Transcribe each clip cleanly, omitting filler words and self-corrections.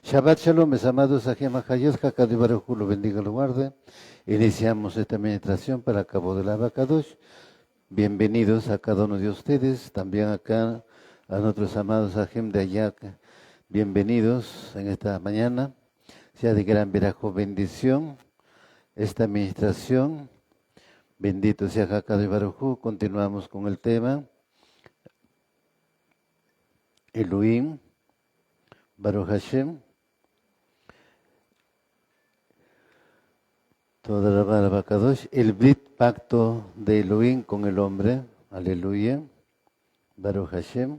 Shabbat Shalom, mis amados, Ajem Hayot, Hakad Baruj Hu, lo bendiga y lo guarde. Iniciamos esta meditación para Cabo de la Abacadosh. Bienvenidos a cada uno de ustedes, también acá a nuestros amados Ajem de allá. Bienvenidos en esta mañana. Sea de gran verajo bendición esta administración. Bendito sea Hakad Baruj Hu. Continuamos con el tema Elohim, Baruch Hashem. Toda la Barabacadosh, el Brit pacto de Elohim con el hombre, aleluya, Baruch Hashem.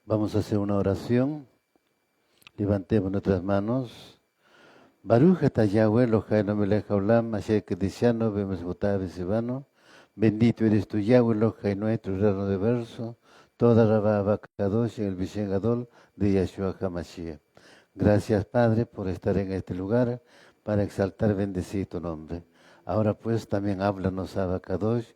Vamos a hacer una oración, levantemos nuestras manos. Baruch ata Yahweh Eloheinu melech haolam, asher kedishanu b'mitzvotav v'tzivanu. Bendito eres tú, Yahweh Eloheinu, nuestro raro de verso, toda la Barabacadosh en el Bishen Gadol de Yeshua HaMashiach. Gracias, Padre, por estar en este lugar, para exaltar, bendecir tu nombre. Ahora pues también háblanos, Abacadosh,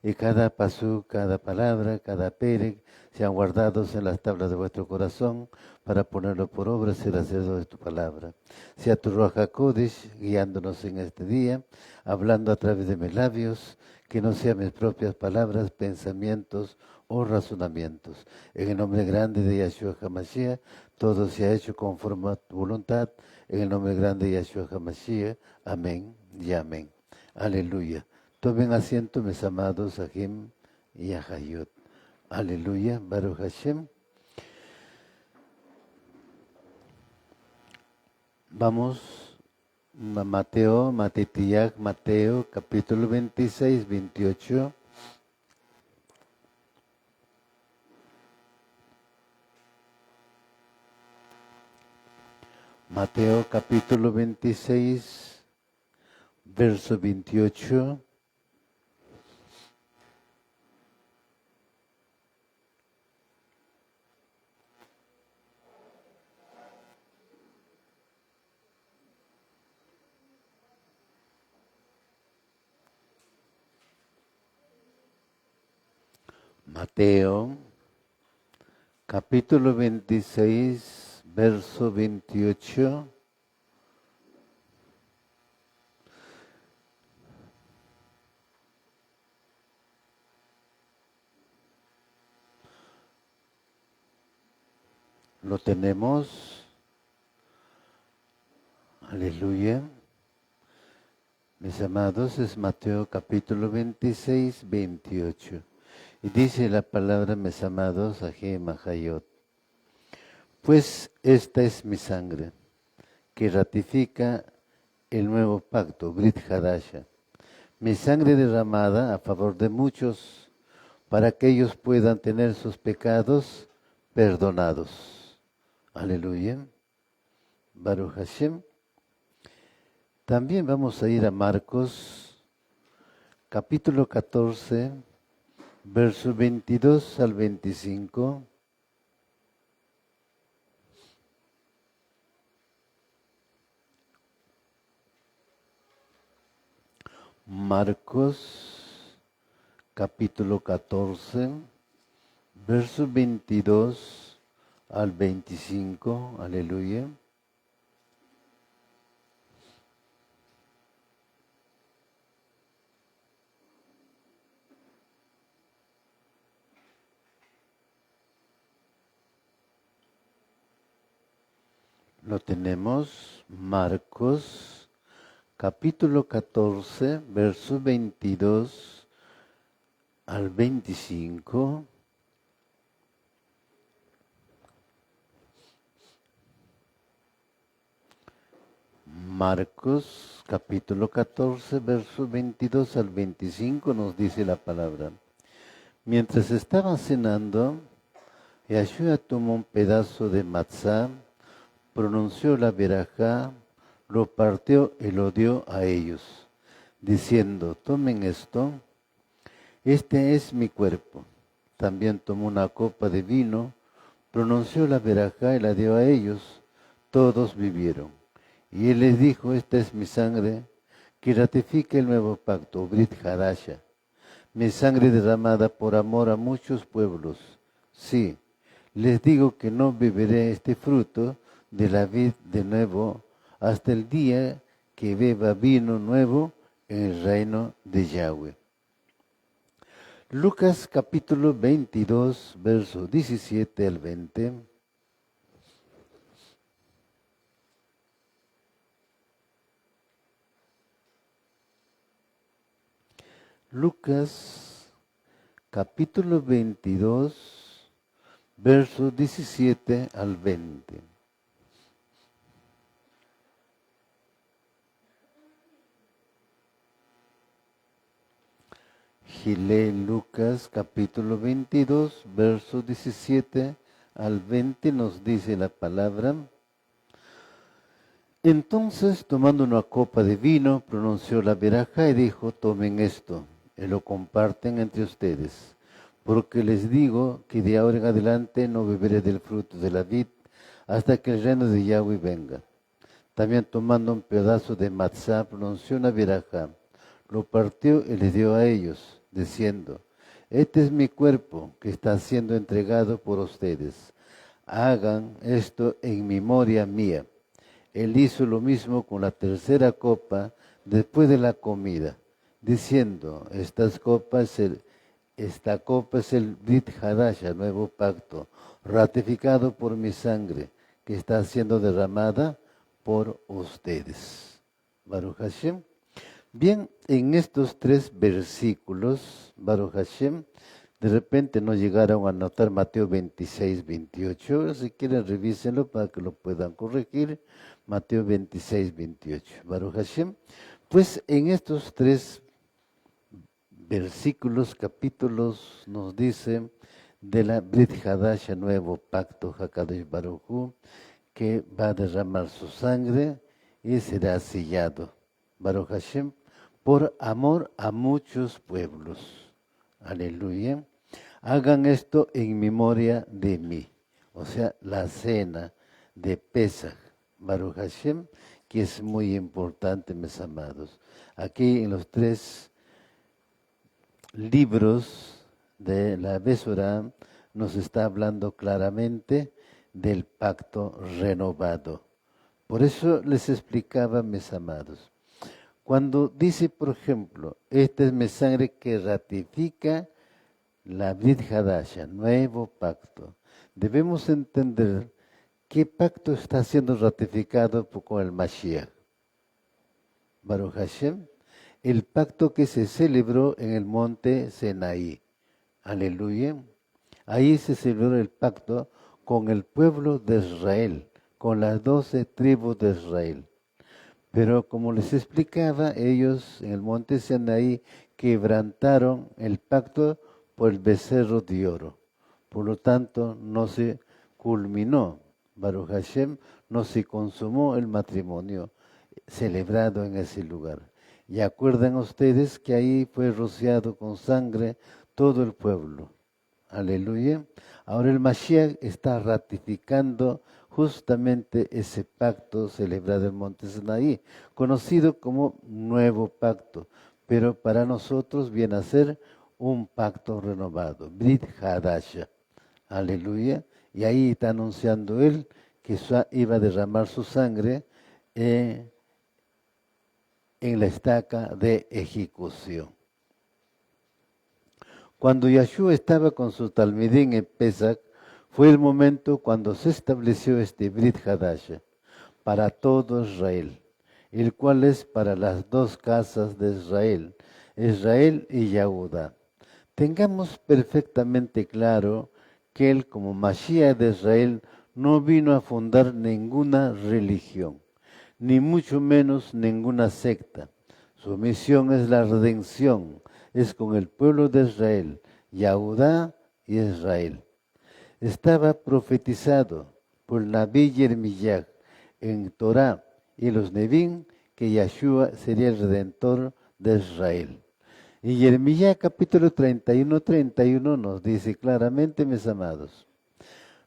y cada pasú, cada palabra, cada perec, sean guardados en las tablas de vuestro corazón, para ponerlo por obra, ser hacedor de tu palabra. Sea tu Ruach HaKodesh guiándonos en este día, hablando a través de mis labios, que no sean mis propias palabras, pensamientos o razonamientos. En el nombre grande de Yeshua HaMashiach, todo se ha hecho conforme a tu voluntad. En el nombre grande de Yeshua HaMashiach. Amén y amén. Aleluya. Tomen asiento, mis amados Ajem y Ahayot. Aleluya. Baruch Hashem. Vamos a Mateo, capítulo 26, 28. Mateo capítulo 26, verso 28. Mateo capítulo 26, verso 28. Lo tenemos. Aleluya. Mis amados, es Mateo capítulo 26, 28. Y dice la palabra, mis amados, Ajem Ahayot. Pues esta es mi sangre, que ratifica el nuevo pacto, Brit Hadasha. Mi sangre derramada a favor de muchos, para que ellos puedan tener sus pecados perdonados. Aleluya. Baruch Hashem. También vamos a ir a Marcos, capítulo 14, versos 22 al 25. Marcos, capítulo 14, versos 22 al 25. Aleluya. Lo tenemos, Marcos, capítulo 14, versos 22 al 25. Marcos, capítulo 14, versos 22 al 25 nos dice la palabra. Mientras estaban cenando, Yeshua tomó un pedazo de matzá, pronunció la verajá, lo partió y lo dio a ellos, diciendo, tomen esto, este es mi cuerpo. También tomó una copa de vino, pronunció la verajá y la dio a ellos, todos bebieron. Y él les dijo, esta es mi sangre, que ratifica el nuevo pacto, Brit Hadasha, mi sangre derramada por amor a muchos pueblos. Sí, les digo que no beberé este fruto de la vid de nuevo hasta el día que beba vino nuevo en el reino de Yahweh. Lucas capítulo 22, versos 17 al 20. Lucas capítulo 22, versos 17 al 20. Y lee Lucas capítulo 22, versos 17 al 20, nos dice la palabra. Entonces, tomando una copa de vino, pronunció la veraja y dijo: tomen esto y lo comparten entre ustedes, porque les digo que de ahora en adelante no beberé del fruto de la vid hasta que el reino de Yahweh venga. También tomando un pedazo de matzá, pronunció una veraja, lo partió y le dio a ellos, diciendo: este es mi cuerpo que está siendo entregado por ustedes. Hagan esto en memoria mía. Él hizo lo mismo con la tercera copa después de la comida, diciendo: esta copa es el Brit Hadash, el nuevo pacto, ratificado por mi sangre, que está siendo derramada por ustedes. Baruch Hashem. Bien, en estos 3 versículos, Baruch Hashem, de repente no llegaron a notar Mateo 26, 28. Si quieren, revísenlo para que lo puedan corregir. Mateo 26, 28. Baruch Hashem. Pues en estos 3 versículos, capítulos, nos dice de la Brit Hadash, nuevo pacto, Hakadosh Baruj Hu, que va a derramar su sangre y será sellado, Baruch Hashem, por amor a muchos pueblos. Aleluya. Hagan esto en memoria de mí. O sea, la cena de Pesach, Baruch Hashem, que es muy importante, mis amados. Aquí en los 3 libros de la Besorá nos está hablando claramente del pacto renovado. Por eso les explicaba, mis amados, cuando dice, por ejemplo, esta es mi sangre que ratifica la Brit Hadasha, nuevo pacto, debemos entender qué pacto está siendo ratificado con el Mashiach. Baruch Hashem, el pacto que se celebró en el monte Sinaí. Aleluya. Ahí se celebró el pacto con el pueblo de Israel, con las 12 tribus de Israel. Pero como les explicaba, ellos en el monte Sinaí quebrantaron el pacto por el becerro de oro. Por lo tanto, no se culminó, Baruch Hashem, no se consumó el matrimonio celebrado en ese lugar. Y acuerdan ustedes que ahí fue rociado con sangre todo el pueblo. Aleluya. Ahora el Mashiach está ratificando justamente ese pacto celebrado en Monte Sinaí, conocido como nuevo pacto, pero para nosotros viene a ser un pacto renovado, Brit Hadasha. Aleluya. Y ahí está anunciando él que iba a derramar su sangre en la estaca de ejecución. Cuando Yahshua estaba con su talmidín en Pesach, fue el momento cuando se estableció este Brit Hadasha para todo Israel, el cual es para las 2 casas de Israel, Israel y Yahudá. Tengamos perfectamente claro que él, como Mashiach de Israel, no vino a fundar ninguna religión, ni mucho menos ninguna secta. Su misión es la redención, es con el pueblo de Israel, Yahudá y Israel. Estaba profetizado por Nabi Yermiyah en Torah y los Nevim que Yahshua sería el redentor de Israel. Y Yermiyah capítulo 31 nos dice claramente, mis amados,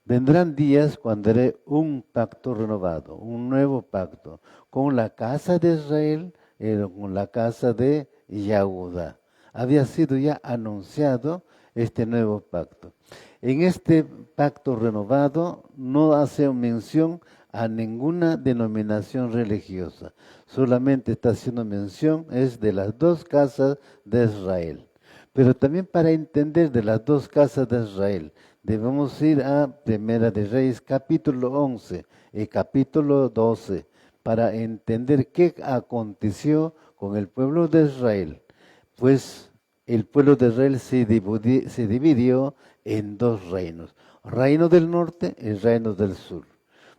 vendrán días cuando haré un pacto renovado, un nuevo pacto, con la casa de Israel y con la casa de Yahudá. Había sido ya anunciado este nuevo pacto. En este pacto renovado no hace mención a ninguna denominación religiosa. Solamente está haciendo mención es de las dos casas de Israel. Pero también para entender de las dos casas de Israel, debemos ir a Primera de Reyes, capítulo 11 y capítulo 12, para entender qué aconteció con el pueblo de Israel. Pues el pueblo de Israel se dividió en dos reinos, reino del norte y reino del sur.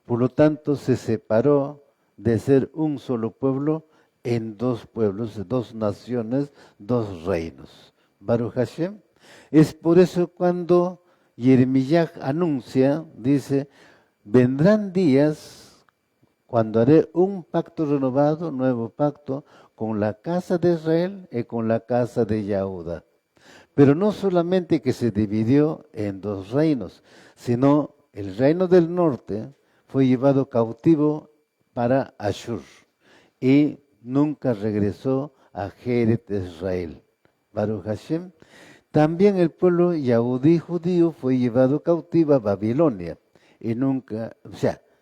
Por lo tanto, se separó de ser un solo pueblo en dos pueblos, dos naciones, dos reinos. Baruch Hashem. Es por eso cuando Jeremías anuncia, dice, vendrán días cuando haré un pacto renovado, nuevo pacto, con la casa de Israel y con la casa de Yahuda. Pero no solamente que se dividió en dos reinos, sino el reino del norte fue llevado cautivo para Ashur y nunca regresó a Jeret de Israel. Baruch Hashem. También el pueblo Yahudí judío fue llevado cautivo a Babilonia y nunca,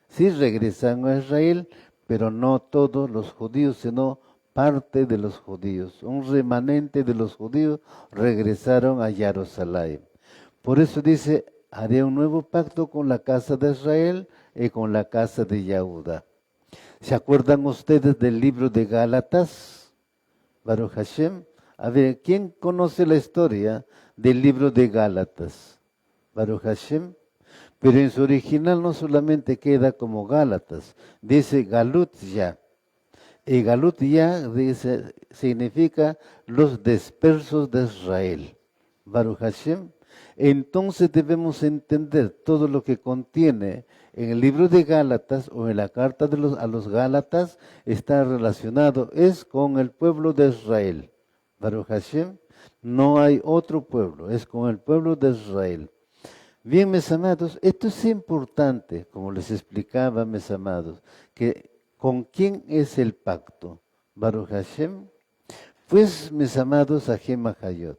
sí regresaron a Israel, pero no todos los judíos, sino parte de los judíos. Un remanente de los judíos regresaron a Jerusalén. Por eso dice, haré un nuevo pacto con la casa de Israel y con la casa de Yahuda. ¿Se acuerdan ustedes del libro de Gálatas? Baruch Hashem. A ver, ¿quién conoce la historia del libro de Gálatas? Baruch Hashem. Pero en su original no solamente queda como Gálatas, dice Galut Ya. Y Galut Ya dice, significa los dispersos de Israel. Baruch Hashem. Entonces debemos entender todo lo que contiene en el libro de Gálatas o en la carta a los Gálatas está relacionado, es con el pueblo de Israel. Baruch Hashem, no hay otro pueblo, es con el pueblo de Israel. Bien, mis amados, esto es importante, como les explicaba, mis amados, que ¿con quién es el pacto? Baruch Hashem. Pues, mis amados, Ajem Hayot,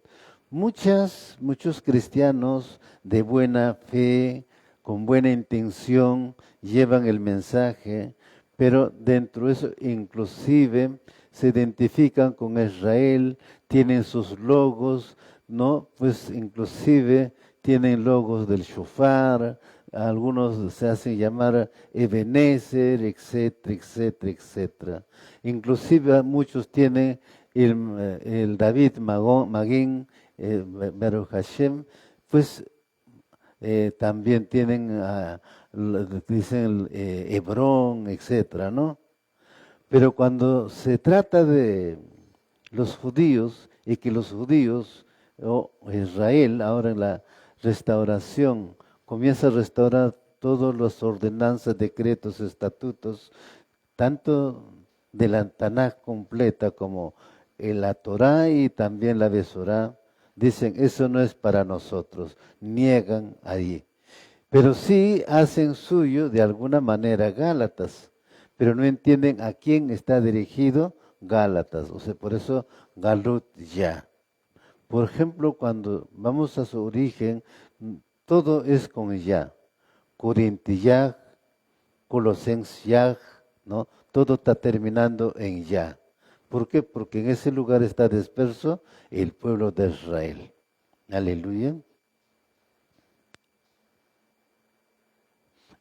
muchos cristianos de buena fe, con buena intención, llevan el mensaje, pero dentro de eso inclusive se identifican con Israel, tienen sus logos, ¿no? Pues inclusive tienen logos del shofar, algunos se hacen llamar Ebenezer, etcétera, etcétera, etcétera. Inclusive muchos tienen el David Magín, Baruch Hashem, pues también tienen, dicen Hebrón, etcétera, ¿no? Pero cuando se trata de los judíos, y que los judíos, o Israel, ahora en la restauración, comienza a restaurar todas las ordenanzas, decretos, estatutos, tanto de la Tanaj completa como en la Torá y también la Besorá, dicen, eso no es para nosotros, niegan ahí. Pero sí hacen suyo de alguna manera Gálatas, pero no entienden a quién está dirigido Gálatas, o sea, por eso Galut Ya. Por ejemplo, cuando vamos a su origen, todo es con Ya. Corintiyah, Colosenses, ¿no? Todo está terminando en Ya. ¿Por qué? Porque en ese lugar está disperso el pueblo de Israel. Aleluya.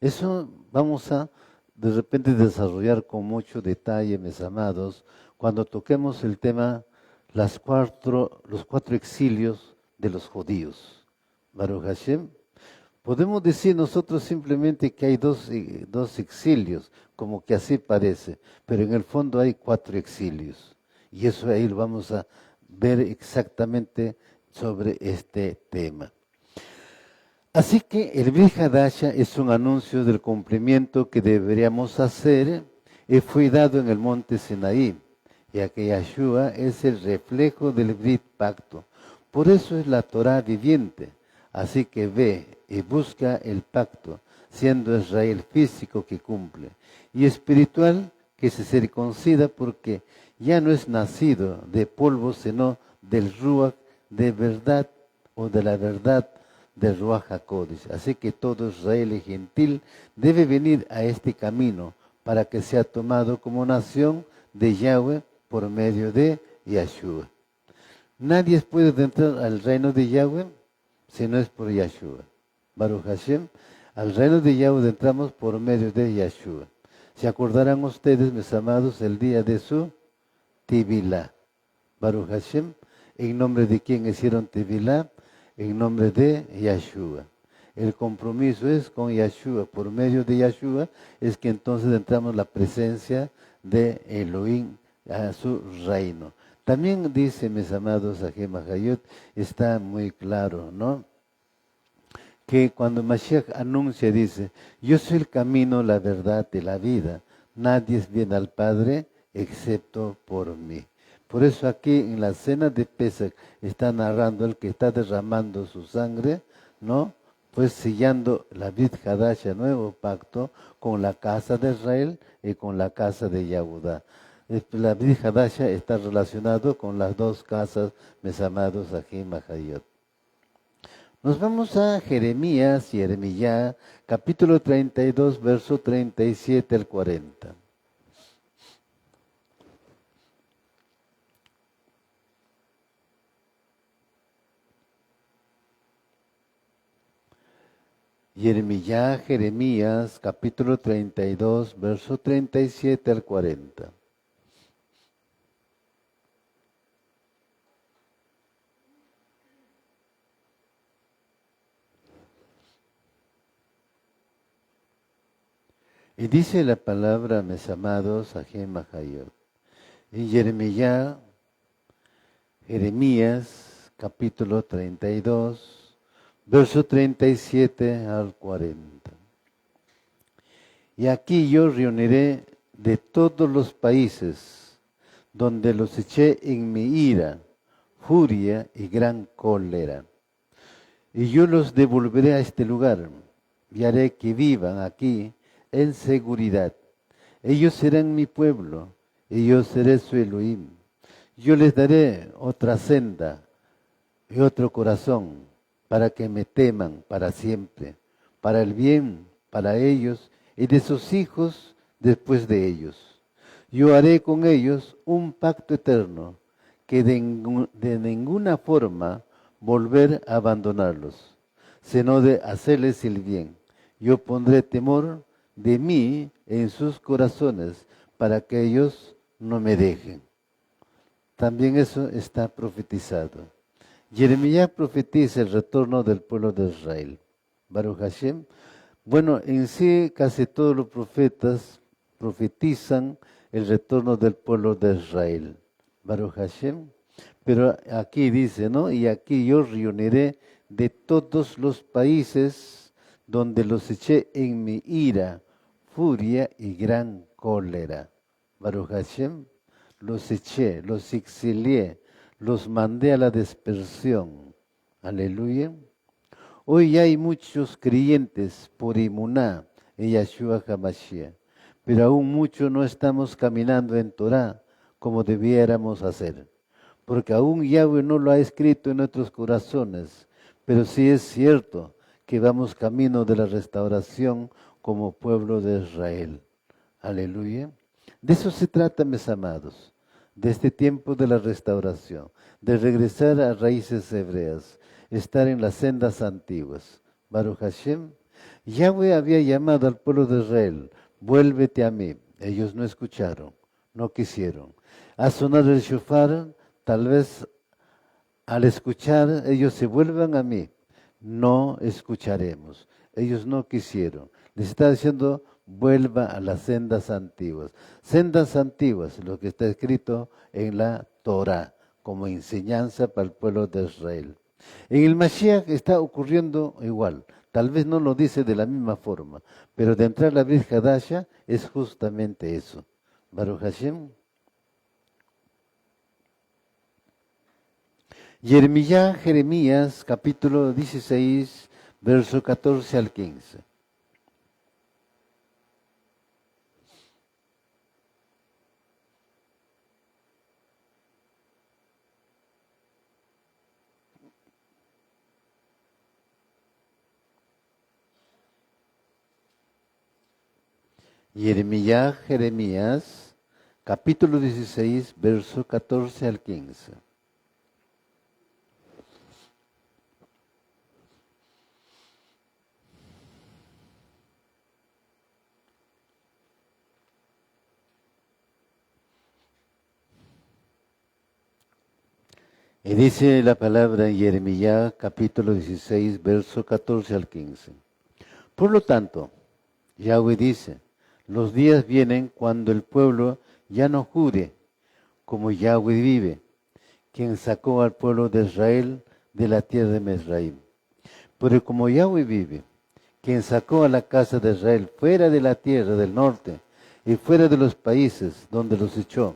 Eso vamos a de repente desarrollar con mucho detalle, mis amados, cuando toquemos el tema los cuatro exilios de los judíos. Baruch Hashem. Podemos decir nosotros simplemente que hay dos exilios, como que así parece, pero en el fondo hay 4 exilios. Y eso ahí lo vamos a ver exactamente sobre este tema. Así que el Brit Hadasha es un anuncio del cumplimiento que deberíamos hacer y fue dado en el monte Sinaí, ya que Yahshua es el reflejo del Brit Pacto. Por eso es la Torah viviente. Así que ve y busca el pacto, siendo Israel físico que cumple y espiritual que se circuncida porque ya no es nacido de polvo, sino del Ruach de verdad o de la verdad del Ruach HaKodesh. Así que todo Israel y gentil debe venir a este camino para que sea tomado como nación de Yahweh por medio de Yahshua. Nadie puede entrar al reino de Yahweh si no es por Yahshua. Baruch Hashem, al reino de Yahweh entramos por medio de Yahshua. Se acordarán ustedes, mis amados, el día de su Tibilá. Baruch Hashem, en nombre de quién hicieron Tibilá, en nombre de Yahshua. El compromiso es con Yahshua, por medio de Yahshua es que entonces entramos en la presencia de Elohim a su reino. También dice, mis amados, Ahem Hayot, está muy claro, ¿no? Que cuando Mashiach anuncia, dice, yo soy el camino, la verdad y la vida. Nadie viene al Padre excepto por mí. Por eso aquí en la cena de Pesach está narrando el que está derramando su sangre, ¿no? Pues sellando la Brit Hadash, el nuevo pacto, con la casa de Israel y con la casa de Yahudá. La Brit Hadash está relacionado con las dos casas, mis amados, Ahem Hayot. Nos vamos a Jeremías, capítulo 32, verso 37 al 40. Jeremías, capítulo 32, verso 37 al 40. Y dice la palabra, mis amados, Ahem Hayot. En Jeremías, capítulo 32, verso 37 al 40. Y aquí yo reuniré de todos los países donde los eché en mi ira, furia y gran cólera. Y yo los devolveré a este lugar y haré que vivan aquí en seguridad. Ellos serán mi pueblo y yo seré su Elohim. Yo les daré otra senda y otro corazón para que me teman para siempre, para el bien, para ellos y de sus hijos después de ellos. Yo haré con ellos un pacto eterno que de ninguna forma volver a abandonarlos, sino de hacerles el bien. Yo pondré temor de mí en sus corazones para que ellos no me dejen. También eso está profetizado. Jeremías profetiza el retorno del pueblo de Israel. Baruch Hashem. Bueno, en sí casi todos los profetas profetizan el retorno del pueblo de Israel. Baruch Hashem. Pero aquí dice, ¿no? Y aquí yo reuniré de todos los países donde los eché en mi ira, furia y gran cólera. Baruch Hashem. Los eché, los exilié, los mandé a la dispersión. Aleluya. Hoy hay muchos creyentes por Imuná en Yahshua HaMashiach, pero aún muchos no estamos caminando en Torah como debiéramos hacer, porque aún Yahweh no lo ha escrito en nuestros corazones, pero sí es cierto que vamos camino de la restauración como pueblo de Israel. Aleluya. De eso se trata, mis amados, de este tiempo de la restauración, de regresar a raíces hebreas, estar en las sendas antiguas. Baruch Hashem, Yahweh había llamado al pueblo de Israel, vuélvete a mí. Ellos no escucharon, no quisieron. A sonar el shofar, tal vez al escuchar ellos se vuelvan a mí, no escucharemos. Ellos no quisieron. Les está diciendo, vuelva a las sendas antiguas. Sendas antiguas, lo que está escrito en la Torah, como enseñanza para el pueblo de Israel. En el Mashiach está ocurriendo igual. Tal vez no lo dice de la misma forma, pero de entrar a la Brit Hadasha es justamente eso. Baruch Hashem. Jeremías, capítulo 16, verso 14 al 15. Jeremías, capítulo 16, verso 14 al 15. Y dice la palabra en Jeremías, capítulo 16, verso 14 al 15. Por lo tanto, Yahweh dice, los días vienen cuando el pueblo ya no jure, como Yahweh vive, quien sacó al pueblo de Israel de la tierra de Mesraim. Pero como Yahweh vive, quien sacó a la casa de Israel fuera de la tierra del norte y fuera de los países donde los echó,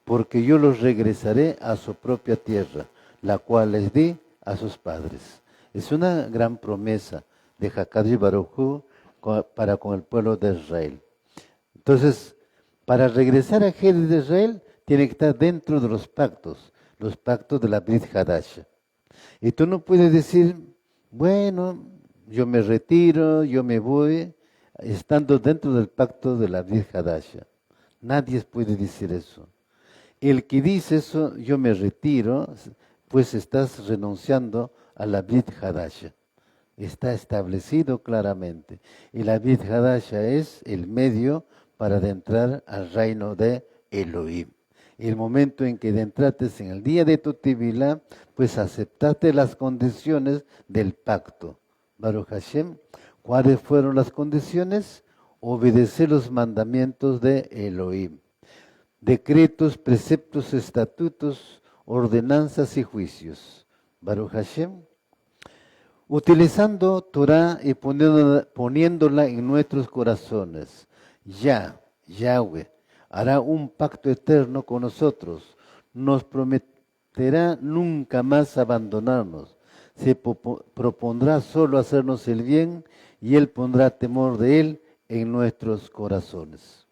porque yo los regresaré a su propia tierra, la cual les di a sus padres. Es una gran promesa de Hakadosh Baruj Hu para con el pueblo de Israel. Entonces, para regresar a Jerez de Israel, tiene que estar dentro de los pactos de la Brit Hadasha. Y tú no puedes decir, bueno, yo me retiro, yo me voy, estando dentro del pacto de la Brit Hadasha. Nadie puede decir eso. El que dice eso, yo me retiro, pues estás renunciando a la Brit Hadasha. Está establecido claramente. Y la Brit Hadasha es el medio para adentrar al reino de Elohim. El momento en que entraste en el día de tu Tevilá, pues aceptaste las condiciones del pacto. Baruch Hashem, ¿cuáles fueron las condiciones? Obedecer los mandamientos de Elohim. Decretos, preceptos, estatutos, ordenanzas y juicios. Baruch Hashem. Utilizando Torah y poniéndola en nuestros corazones. Yahweh, hará un pacto eterno con nosotros. Nos prometerá nunca más abandonarnos. Se propondrá solo hacernos el bien y Él pondrá temor de Él en nuestros corazones.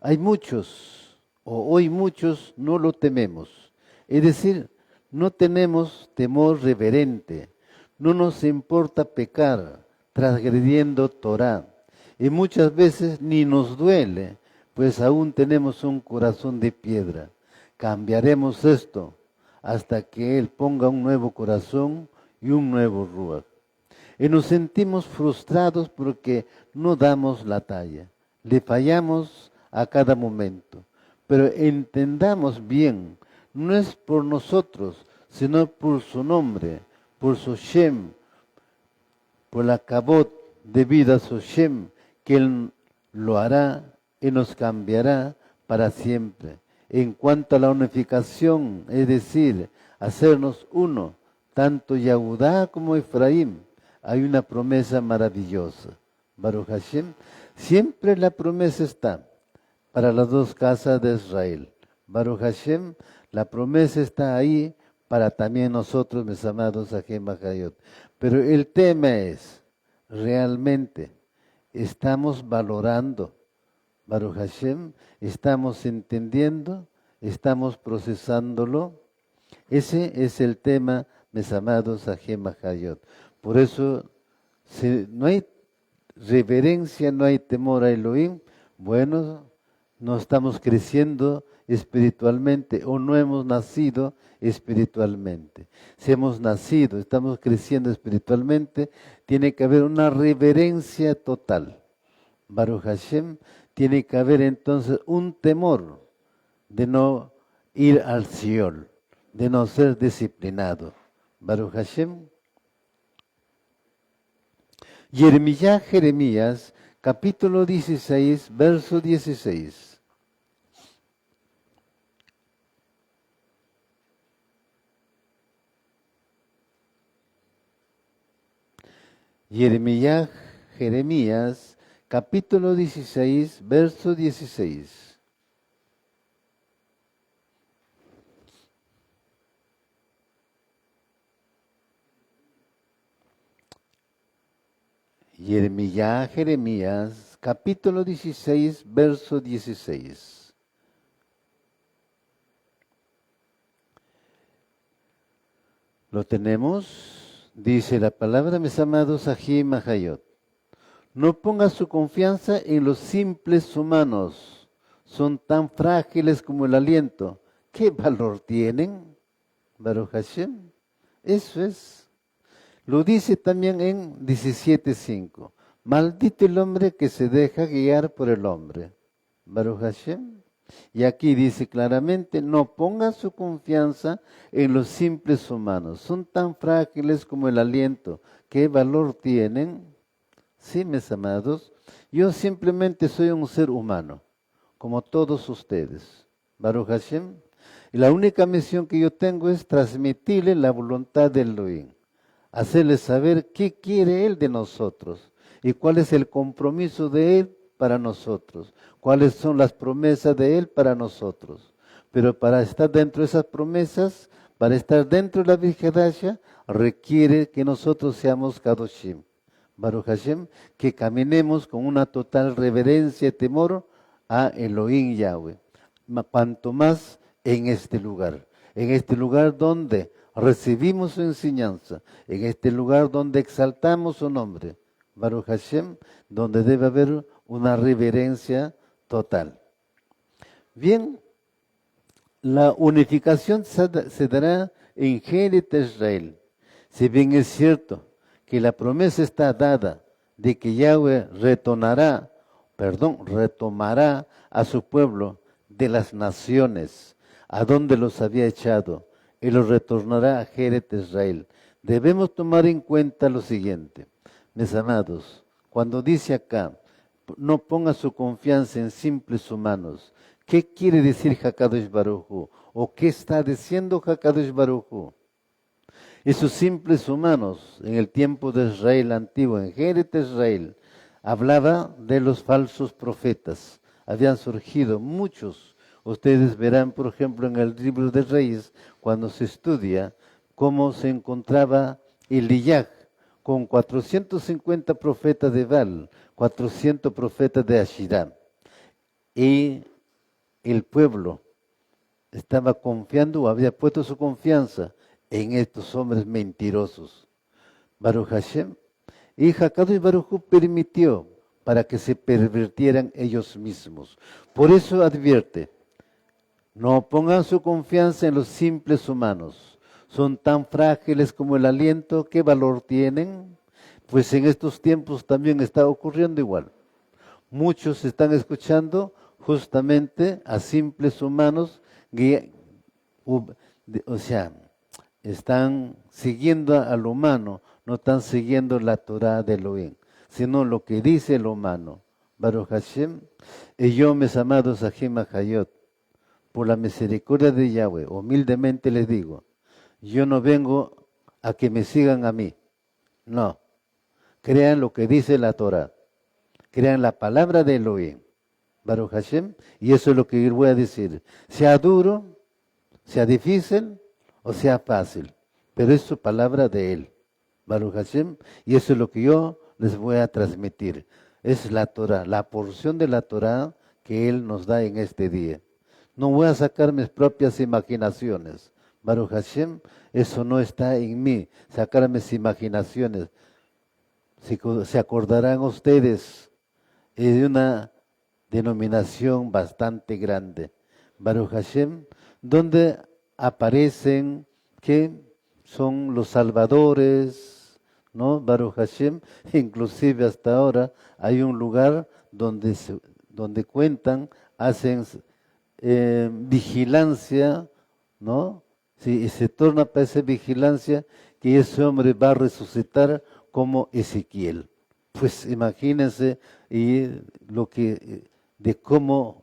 Hay muchos, o hoy muchos, no lo tememos. Es decir, no tenemos temor reverente. No nos importa pecar, transgrediendo Torah. Y muchas veces ni nos duele, pues aún tenemos un corazón de piedra. Cambiaremos esto hasta que Él ponga un nuevo corazón y un nuevo ruach. Y nos sentimos frustrados porque no damos la talla. Le fallamos a cada momento. Pero entendamos bien, no es por nosotros, sino por su nombre, por su Shem, por la cabot debida a su Shem, que Él lo hará y nos cambiará para siempre. En cuanto a la unificación, es decir, hacernos uno, tanto Yahudá como Efraín, hay una promesa maravillosa. Baruch Hashem, siempre la promesa está para las dos casas de Israel. Baruch Hashem, la promesa está ahí para también nosotros, mis amados Ajem Bajayot. Pero el tema es, realmente, estamos valorando, Baruch Hashem, estamos entendiendo, estamos procesándolo. Ese es el tema, mis amados Ajem Bajayot. Por eso, si no hay reverencia, no hay temor a Elohim, bueno, no estamos creciendo espiritualmente o no hemos nacido espiritualmente. Si hemos nacido, estamos creciendo espiritualmente, tiene que haber una reverencia total. Baruch Hashem, tiene que haber entonces un temor de no ir al Seol, de no ser disciplinado. Baruch Hashem. Jeremías, capítulo 16, verso 16. Jeremías, capítulo 16, verso 16. Jeremías, capítulo 16, verso 16. ¿Lo tenemos? Dice la palabra, mis amados, Ají Mahayot. No ponga su confianza en los simples humanos. Son tan frágiles como el aliento. ¿Qué valor tienen? Baruch Hashem. Eso es. Lo dice también en 17.5. Maldito el hombre que se deja guiar por el hombre. Baruch Hashem. Y aquí dice claramente, no pongan su confianza en los simples humanos. Son tan frágiles como el aliento. ¿Qué valor tienen? Sí, mis amados. Yo simplemente soy un ser humano, como todos ustedes. Baruch Hashem. Y la única misión que yo tengo es transmitirle la voluntad del Elohim. Hacerle saber qué quiere Él de nosotros y cuál es el compromiso de Él para nosotros, cuáles son las promesas de Él para nosotros. Pero para estar dentro de esas promesas, para estar dentro de la Vijadasha, requiere que nosotros seamos Kadoshim. Baruch Hashem, que caminemos con una total reverencia y temor a Elohim Yahweh. Cuanto más en este lugar donde recibimos su enseñanza, en este lugar donde exaltamos su nombre, Baruch Hashem, donde debe haber una reverencia total. Bien, la unificación se dará en Génesis Israel. Si bien es cierto que la promesa está dada de que Yahweh retomará a su pueblo de las naciones, a donde los había echado, y los retornará a Génesis Israel. Debemos tomar en cuenta lo siguiente, mis amados, cuando dice acá, no ponga su confianza en simples humanos. ¿Qué quiere decir Hakadosh Baruj Hu? ¿O qué está diciendo Hakadosh Baruj Hu? Esos simples humanos, en el tiempo de Israel antiguo, en Génesis Israel, hablaba de los falsos profetas. Habían surgido muchos. Ustedes verán, por ejemplo, en el libro de Reyes, cuando se estudia cómo se encontraba Eliyah con 450 profetas de Baal, 400 profetas de Ashirá. Y el pueblo estaba confiando o había puesto su confianza en estos hombres mentirosos. Baruch Hashem. Y Hakadosh Baruj Hu permitió para que se pervirtieran ellos mismos. Por eso advierte, no pongan su confianza en los simples humanos. Son tan frágiles como el aliento. ¿Qué valor tienen? Pues en estos tiempos también está ocurriendo igual. Muchos están escuchando justamente a simples humanos, están siguiendo al humano, no están siguiendo la Torah de Elohim, sino lo que dice el humano. Baruch Hashem, y yo, mis amados Ajim Hayot, por la misericordia de Yahweh, humildemente les digo, yo no vengo a que me sigan a mí, no. Crean lo que dice la Torah, crean la palabra de Elohim, Baruch Hashem, y eso es lo que voy a decir. Sea duro, sea difícil o sea fácil, pero es su palabra de Él, Baruch Hashem, y eso es lo que yo les voy a transmitir. Es la Torah, la porción de la Torah que Él nos da en este día. No voy a sacar mis propias imaginaciones, Baruch Hashem, eso no está en mí, sacar mis imaginaciones. Si se acordarán ustedes de una denominación bastante grande, Baruch Hashem, donde aparecen que son los salvadores, ¿no? Baruch Hashem, inclusive hasta ahora hay un lugar donde cuentan, hacen vigilancia, ¿no? Sí, y se torna para esa vigilancia que ese hombre va a resucitar como Ezequiel. Pues imagínense y lo que de cómo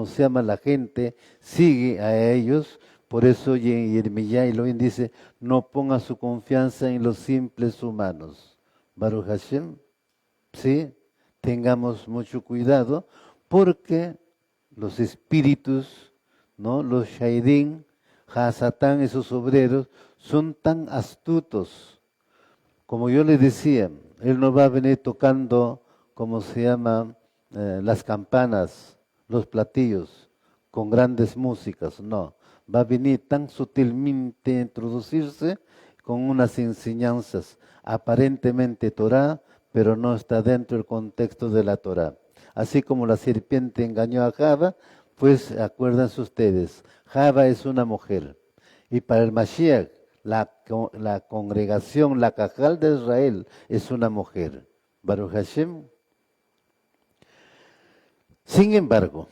se llama la gente sigue a ellos. Por eso Yermiyah Elohim dice, no ponga su confianza en los simples humanos. Baruch Hashem, sí, tengamos mucho cuidado porque los espíritus, ¿no? Los Shaidim, Hasatán, esos obreros, son tan astutos. Como yo les decía, él no va a venir tocando, como se llama, las campanas, los platillos, con grandes músicas, no. Va a venir tan sutilmente a introducirse con unas enseñanzas aparentemente Torah, pero no está dentro del contexto de la Torá. Así como la serpiente engañó a Java, pues acuérdense ustedes, Java es una mujer. Y para el Mashiach, la congregación, la Cajal de Israel, es una mujer. Baruch Hashem. Sin embargo,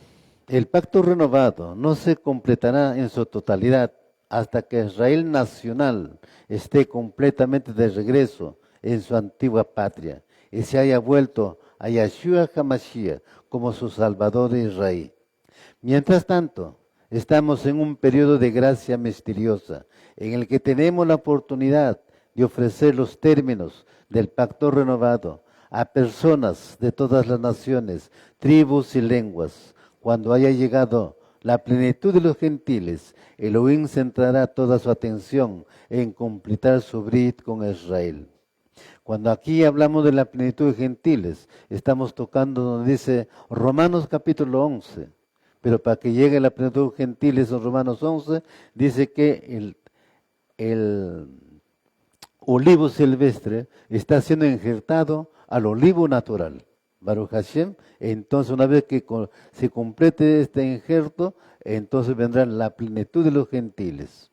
el pacto renovado no se completará en su totalidad hasta que Israel nacional esté completamente de regreso en su antigua patria y se haya vuelto a Yahshua HaMashiach como su Salvador de Israel. Mientras tanto, estamos en un periodo de gracia misteriosa en el que tenemos la oportunidad de ofrecer los términos del pacto renovado a personas de todas las naciones, tribus y lenguas. Cuando haya llegado la plenitud de los gentiles, Elohim centrará toda su atención en completar su brit con Israel. Cuando aquí hablamos de la plenitud de gentiles, estamos tocando donde dice Romanos capítulo 11. Pero para que llegue la plenitud de gentiles en Romanos 11, dice que el olivo silvestre está siendo injertado al olivo natural. Baruch Hashem. Entonces, una vez que se complete este injerto, entonces vendrá la plenitud de los gentiles.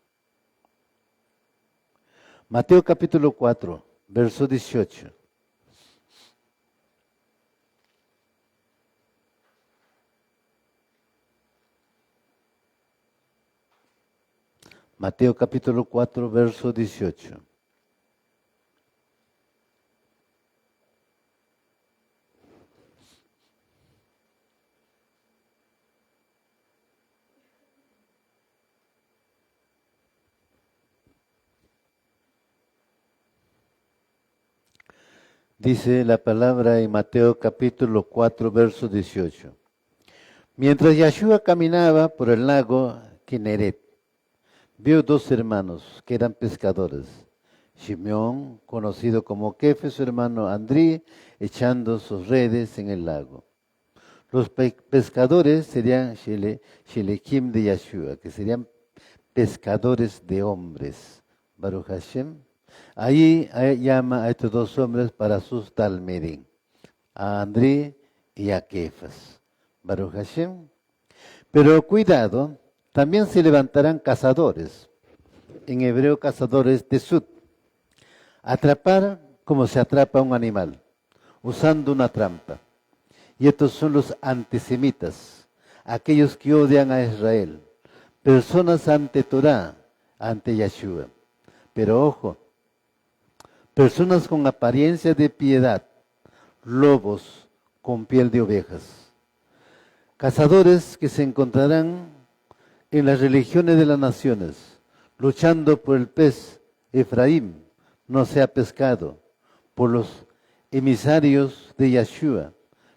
Mateo capítulo 4, verso 18. Mateo capítulo 4, verso 18. Dice la palabra en Mateo capítulo 4, verso 18. Mientras Yahshua caminaba por el lago Kineret, vio dos hermanos que eran pescadores. Simeón, conocido como Kefe, su hermano Andrí, echando sus redes en el lago. Los pescadores serían Shelekim de Yahshua, que serían pescadores de hombres. Baruch Hashem. Ahí llama a estos dos hombres para sus talmidim, a Andrí y a Kefas. Baruch Hashem. Pero cuidado, también se levantarán cazadores, en hebreo cazadores de sud. Atrapar como se atrapa un animal, usando una trampa. Y estos son los antisemitas, aquellos que odian a Israel, personas ante Torah, ante Yahshua. Pero ojo, personas con apariencia de piedad, lobos con piel de ovejas. Cazadores que se encontrarán en las religiones de las naciones, luchando por el pez Efraín no sea pescado, por los emisarios de Yahshua,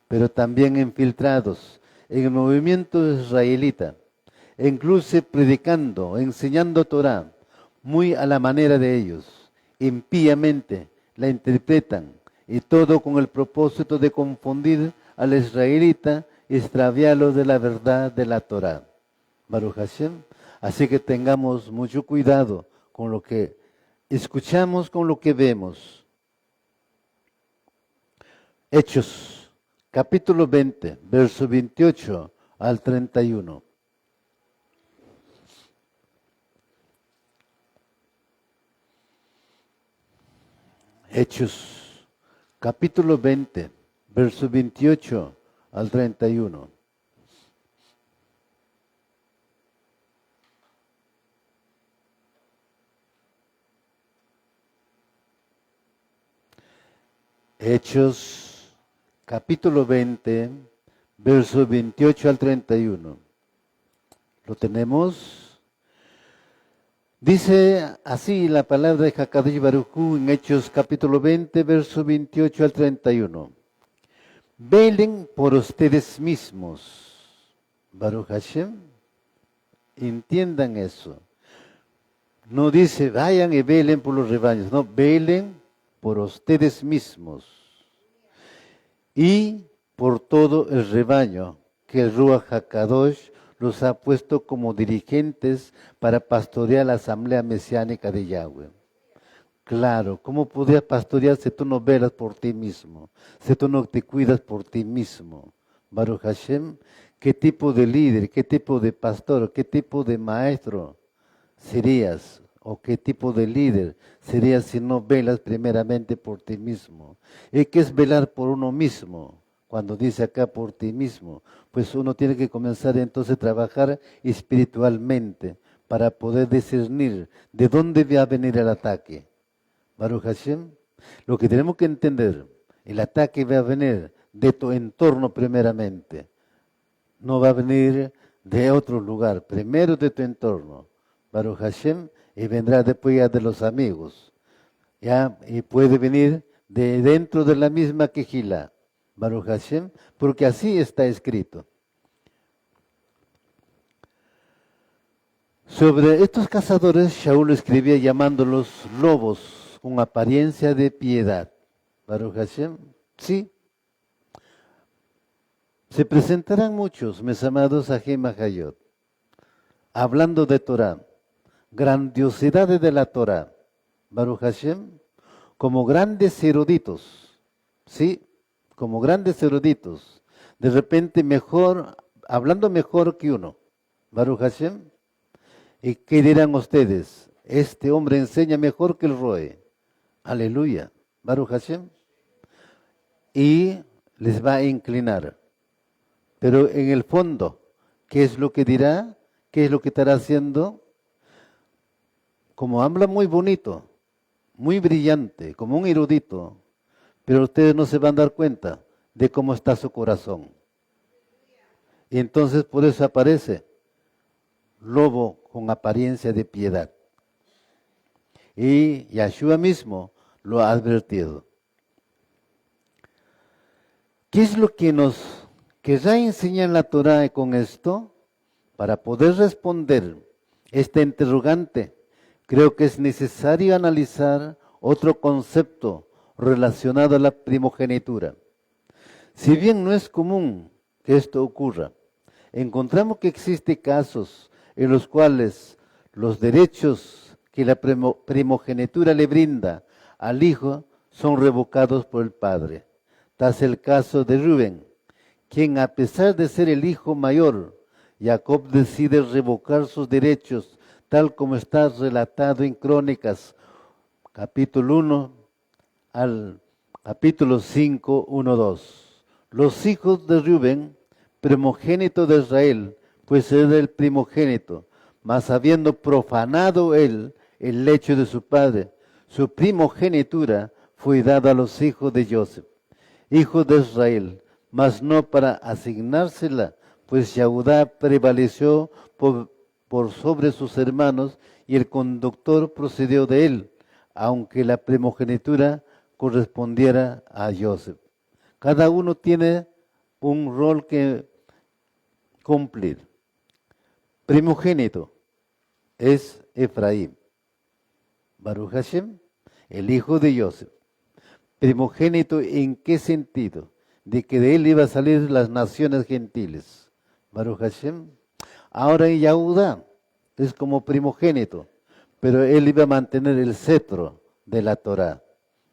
pero también infiltrados en el movimiento israelita, e incluso predicando, enseñando Torah, muy a la manera de ellos, impíamente la interpretan, y todo con el propósito de confundir al israelita y extraviarlo de la verdad de la Torah. Baruch Hashem. Así que tengamos mucho cuidado con lo que escuchamos, con lo que vemos. Hechos, capítulo 20, verso 28 al 31. Hechos, capítulo 20, verso 28 al 31. Hechos, capítulo 20, verso 28 al 31. ¿Lo tenemos? Dice así la palabra de Hakadosh Baruj Hu en Hechos capítulo 20, verso 28 al 31. Velen por ustedes mismos. Baruch Hashem. Entiendan eso. No dice vayan y velen por los rebaños. No, velen por ustedes mismos. Y por todo el rebaño que el Ruach HaKadosh los ha puesto como dirigentes para pastorear la asamblea mesiánica de Yahweh. Claro, ¿cómo podrías pastorear si tú no velas por ti mismo? Si tú no te cuidas por ti mismo. Baruch Hashem, ¿qué tipo de líder, qué tipo de pastor, qué tipo de maestro serías? ¿O qué tipo de líder serías si no velas primeramente por ti mismo? ¿Y qué es velar por uno mismo? Cuando dice acá por ti mismo, pues uno tiene que comenzar entonces a trabajar espiritualmente para poder discernir de dónde va a venir el ataque. Baruch Hashem, lo que tenemos que entender, el ataque va a venir de tu entorno primeramente, no va a venir de otro lugar, primero de tu entorno, Baruch Hashem, y vendrá después ya de los amigos, ya, y puede venir de dentro de la misma quejila, Baruch Hashem, porque así está escrito. Sobre estos cazadores, Shaul escribía llamándolos lobos con apariencia de piedad. Baruch Hashem, sí. Se presentarán muchos, mis amados Ajem Hayot, hablando de Torah, grandiosidades de la Torah. Baruch Hashem, como grandes eruditos, sí, como grandes eruditos. De repente mejor, hablando mejor que uno. Baruch Hashem. ¿Y qué dirán ustedes? Este hombre enseña mejor que el Roe. Aleluya. Baruch Hashem. Y les va a inclinar. Pero en el fondo, ¿qué es lo que dirá? ¿Qué es lo que estará haciendo? Como habla muy bonito, muy brillante, como un erudito, pero ustedes no se van a dar cuenta de cómo está su corazón. Y entonces por eso aparece lobo con apariencia de piedad. Y Yahshua mismo lo ha advertido. ¿Qué es lo que nos querrá enseñar la Torah con esto? Para poder responder este interrogante, creo que es necesario analizar otro concepto relacionado a la primogenitura. Si bien no es común que esto ocurra, encontramos que existen casos en los cuales los derechos que la primogenitura le brinda al hijo son revocados por el padre. Tal es el caso de Rubén, quien a pesar de ser el hijo mayor, Jacob decide revocar sus derechos, tal como está relatado en Crónicas, capítulo 1 al capítulo 5, 1, 2. Los hijos de Rubén, primogénito de Israel, pues era el primogénito, mas habiendo profanado él el lecho de su padre, su primogenitura fue dada a los hijos de Joseph, hijos de Israel, mas no para asignársela, pues Yahudá prevaleció por sobre sus hermanos y el conductor procedió de él, aunque la primogenitura correspondiera a Joseph. Cada uno tiene un rol que cumplir. Primogénito es Efraín, Baruch Hashem, el hijo de Joseph. Primogénito, ¿en qué sentido? De que de él iba a salir las naciones gentiles. Baruch Hashem. Ahora en Yahudá es como primogénito, pero él iba a mantener el cetro de la Torah,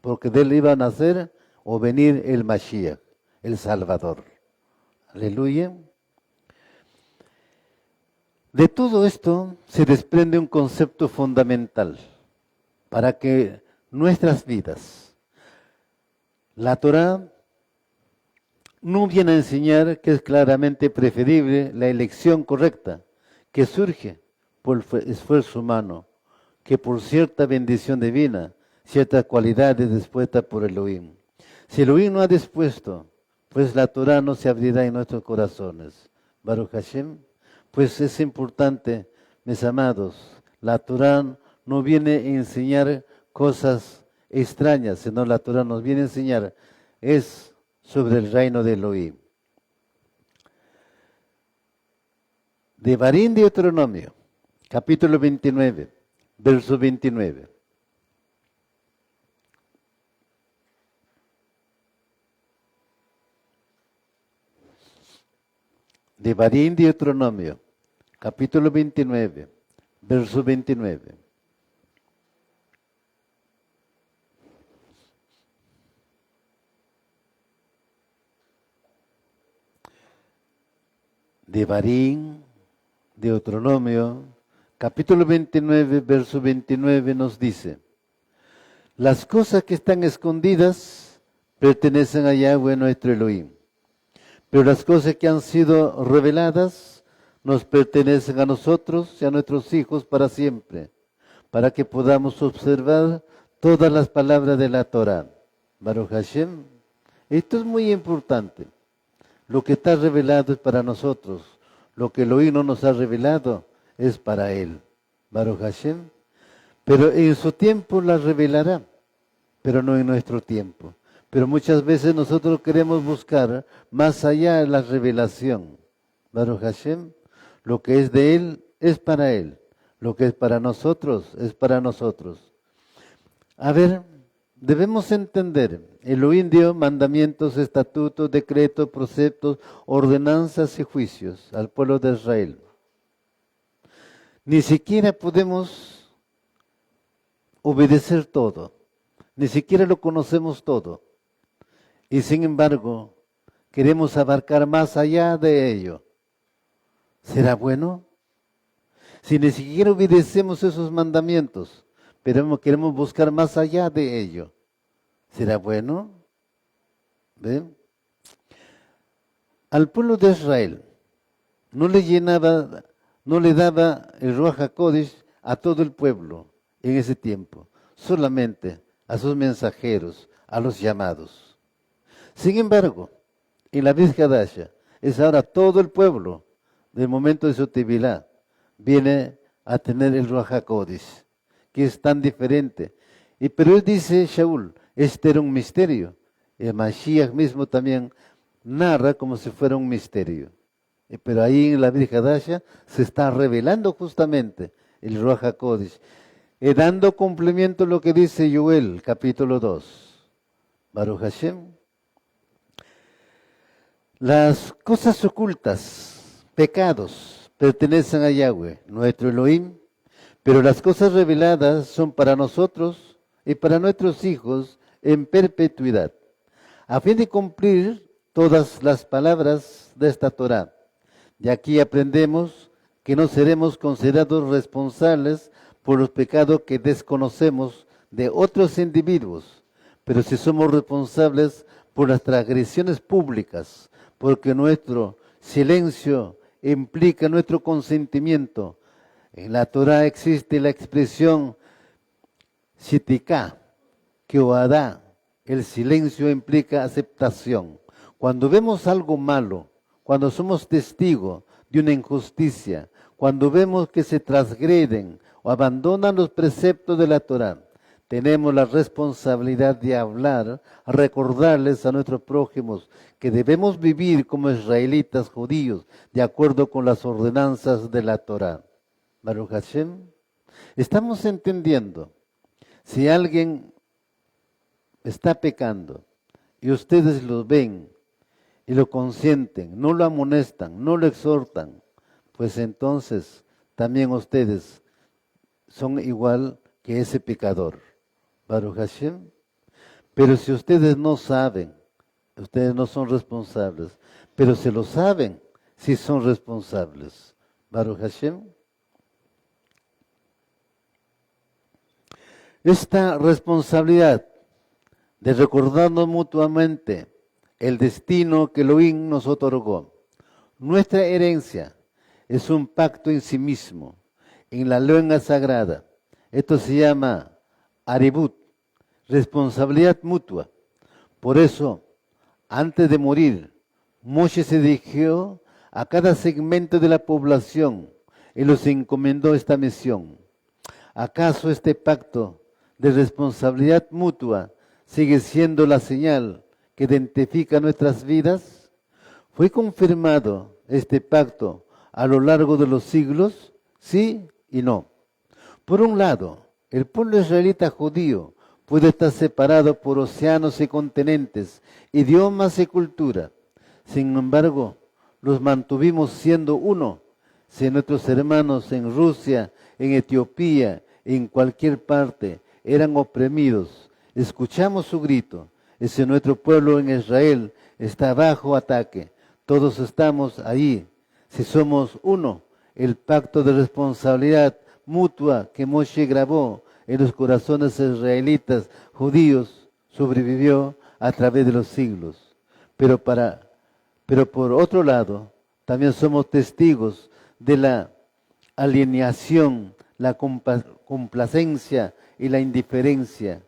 porque de él iba a nacer o venir el Mashiach, el Salvador. Aleluya. De todo esto se desprende un concepto fundamental para que nuestras vidas, la Torah no viene a enseñar que es claramente preferible la elección correcta, que surge por el esfuerzo humano, que por cierta bendición divina, ciertas cualidades dispuestas por Elohim. Si Elohim no ha dispuesto, pues la Torah no se abrirá en nuestros corazones. Baruch Hashem, pues es importante, mis amados, la Torah no viene a enseñar cosas extrañas, sino la Torah nos viene a enseñar es sobre el reino de Elohim. Devarim de Deuteronomio, capítulo 29, verso 29. Devarim de Deuteronomio, capítulo 29, verso 29. Devarim, Deuteronomio, capítulo 29, verso 29 nos dice: las cosas que están escondidas pertenecen a Yahweh nuestro Elohim, pero las cosas que han sido reveladas nos pertenecen a nosotros y a nuestros hijos para siempre, para que podamos observar todas las palabras de la Torah. Baruch Hashem. Esto es muy importante. Lo que está revelado es para nosotros. Lo que Elohim no nos ha revelado es para Él. Baruch Hashem. Pero en su tiempo la revelará, pero no en nuestro tiempo. Pero muchas veces nosotros queremos buscar más allá de la revelación. Baruch Hashem. Lo que es de Él es para Él. Lo que es para nosotros es para nosotros. A ver, debemos entender, Elohim dio mandamientos, estatutos, decretos, preceptos, ordenanzas y juicios al pueblo de Israel. Ni siquiera podemos obedecer todo, ni siquiera lo conocemos todo. Y sin embargo, queremos abarcar más allá de ello. ¿Será bueno? Si ni siquiera obedecemos esos mandamientos, pero queremos buscar más allá de ello, ¿será bueno? ¿Ven? Al pueblo de Israel no le daba el Ruach HaKodesh a todo el pueblo en ese tiempo, solamente a sus mensajeros, a los llamados. Sin embargo, en la Brit Hadasha es ahora todo el pueblo, del momento de su Tevilá, viene a tener el Ruach HaKodesh, que es tan diferente. Pero él dice, Shaul, este era un misterio. El Mashiach mismo también narra como si fuera un misterio. Pero ahí en la Brit Hadasha se está revelando justamente el Ruach HaKodesh, dando cumplimiento a lo que dice Joel, capítulo 2. Baruch Hashem. Las cosas ocultas, pecados, pertenecen a Yahweh, nuestro Elohim, pero las cosas reveladas son para nosotros y para nuestros hijos en perpetuidad, a fin de cumplir todas las palabras de esta Torah. De aquí aprendemos que no seremos considerados responsables por los pecados que desconocemos de otros individuos, pero sí somos responsables por las transgresiones públicas, porque nuestro silencio implica nuestro consentimiento. En la Torah existe la expresión shitiká, que oadá, el silencio implica aceptación. Cuando vemos algo malo, cuando somos testigos de una injusticia, cuando vemos que se transgreden o abandonan los preceptos de la Torah, tenemos la responsabilidad de hablar, recordarles a nuestros prójimos que debemos vivir como israelitas judíos, de acuerdo con las ordenanzas de la Torah. Baruch Hashem, estamos entendiendo, si alguien está pecando y ustedes lo ven y lo consienten, no lo amonestan, no lo exhortan, pues entonces también ustedes son igual que ese pecador. Baruch Hashem. Pero si ustedes no saben, ustedes no son responsables, pero si lo saben, sí son responsables. Baruch Hashem. Esta responsabilidad de recordarnos mutuamente el destino que Elohim nos otorgó. Nuestra herencia es un pacto en sí mismo, en la lengua sagrada. Esto se llama aribut, responsabilidad mutua. Por eso, antes de morir, Moshe se dirigió a cada segmento de la población y los encomendó esta misión. ¿Acaso este pacto de responsabilidad mutua sigue siendo la señal que identifica nuestras vidas? ¿Fue confirmado este pacto a lo largo de los siglos? Sí y no. Por un lado, el pueblo israelita judío puede estar separado por océanos y continentes, idiomas y cultura. Sin embargo, los mantuvimos siendo uno. Si nuestros hermanos en Rusia, en Etiopía, en cualquier parte, eran oprimidos, escuchamos su grito. Y si nuestro pueblo en Israel está bajo ataque, todos estamos ahí. Si somos uno, el pacto de responsabilidad mutua que Moshe grabó en los corazones israelitas judíos sobrevivió a través de los siglos. Pero por otro lado, también somos testigos de la alienación, la complacencia y la indiferencia.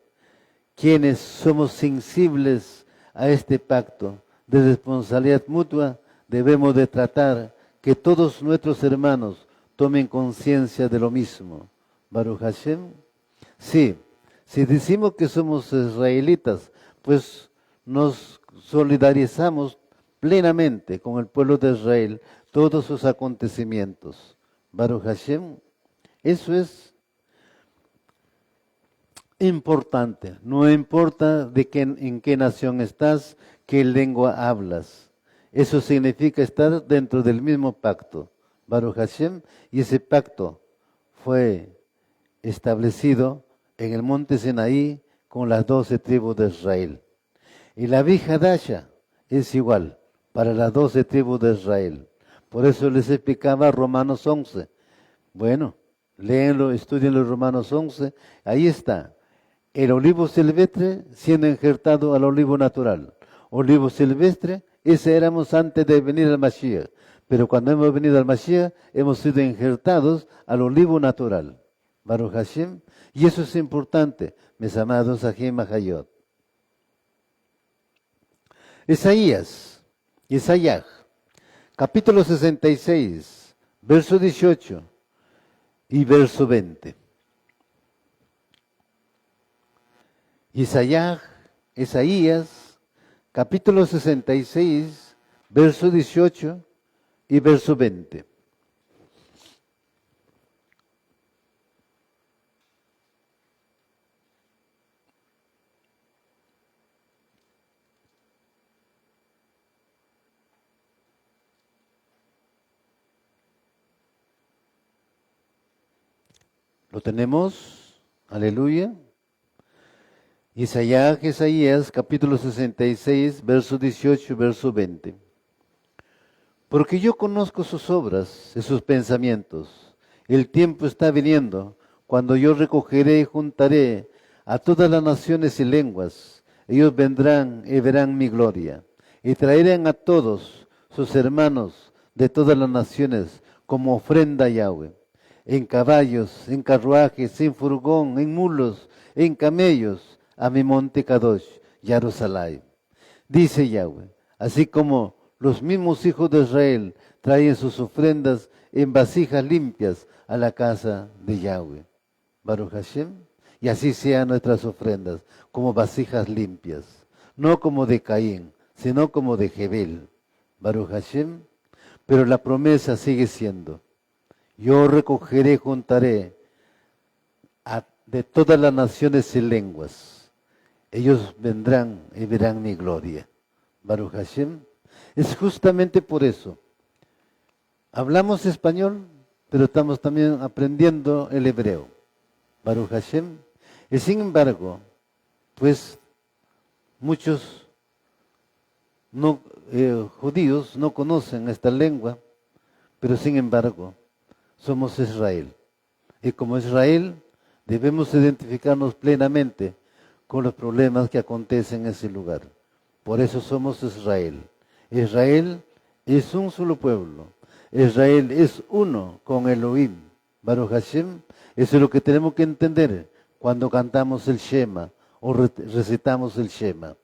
Quienes somos sensibles a este pacto de responsabilidad mutua, debemos de tratar que todos nuestros hermanos tomen conciencia de lo mismo. Baruch Hashem. Sí, si decimos que somos israelitas, pues nos solidarizamos plenamente con el pueblo de Israel, todos sus acontecimientos. Baruch Hashem, eso es importante. No importa en qué nación estás, qué lengua hablas. Eso significa estar dentro del mismo pacto. Baruch Hashem, y ese pacto fue establecido en el monte Sinaí con las 12 tribus de Israel. Y la Vijadasha es igual para las 12 tribus de Israel. Por eso les explicaba Romanos 11. Bueno, léenlo, estudienlo Romanos 11. Ahí está. El olivo silvestre siendo injertado al olivo natural. Olivo silvestre, ese éramos antes de venir al Mashiach. Pero cuando hemos venido al Mashiach, hemos sido injertados al olivo natural. Baruch Hashem. Y eso es importante, mis amados Ajim Ajayot. Isaías, capítulo 66, verso 18 y verso 20. Isaías, capítulo 66, verso 18 y verso 20. ¿Lo tenemos? Aleluya. Isaías, capítulo 66, verso 18, verso 20. Porque yo conozco sus obras y sus pensamientos. El tiempo está viniendo cuando yo recogeré y juntaré a todas las naciones y lenguas. Ellos vendrán y verán mi gloria. Y traerán a todos sus hermanos de todas las naciones como ofrenda a Yahweh. En caballos, en carruajes, en furgón, en mulos, en camellos, a mi monte Kadosh, Jerusalén. Dice Yahweh, así como los mismos hijos de Israel traen sus ofrendas en vasijas limpias a la casa de Yahweh. Baruch Hashem. Y así sean nuestras ofrendas, como vasijas limpias, no como de Caín, sino como de Jebel. Baruch Hashem. Pero la promesa sigue siendo, yo recogeré, juntaré de todas las naciones y lenguas. Ellos vendrán y verán mi gloria. Baruch Hashem. Es justamente por eso. Hablamos español, pero estamos también aprendiendo el hebreo. Baruch Hashem. Y sin embargo, pues muchos judíos no conocen esta lengua, pero sin embargo, somos Israel. Y como Israel, debemos identificarnos plenamente con los problemas que acontecen en ese lugar. Por eso somos Israel. Israel es un solo pueblo. Israel es uno con Elohim. Baruch Hashem. Eso es lo que tenemos que entender cuando cantamos el Shema o recitamos el Shema.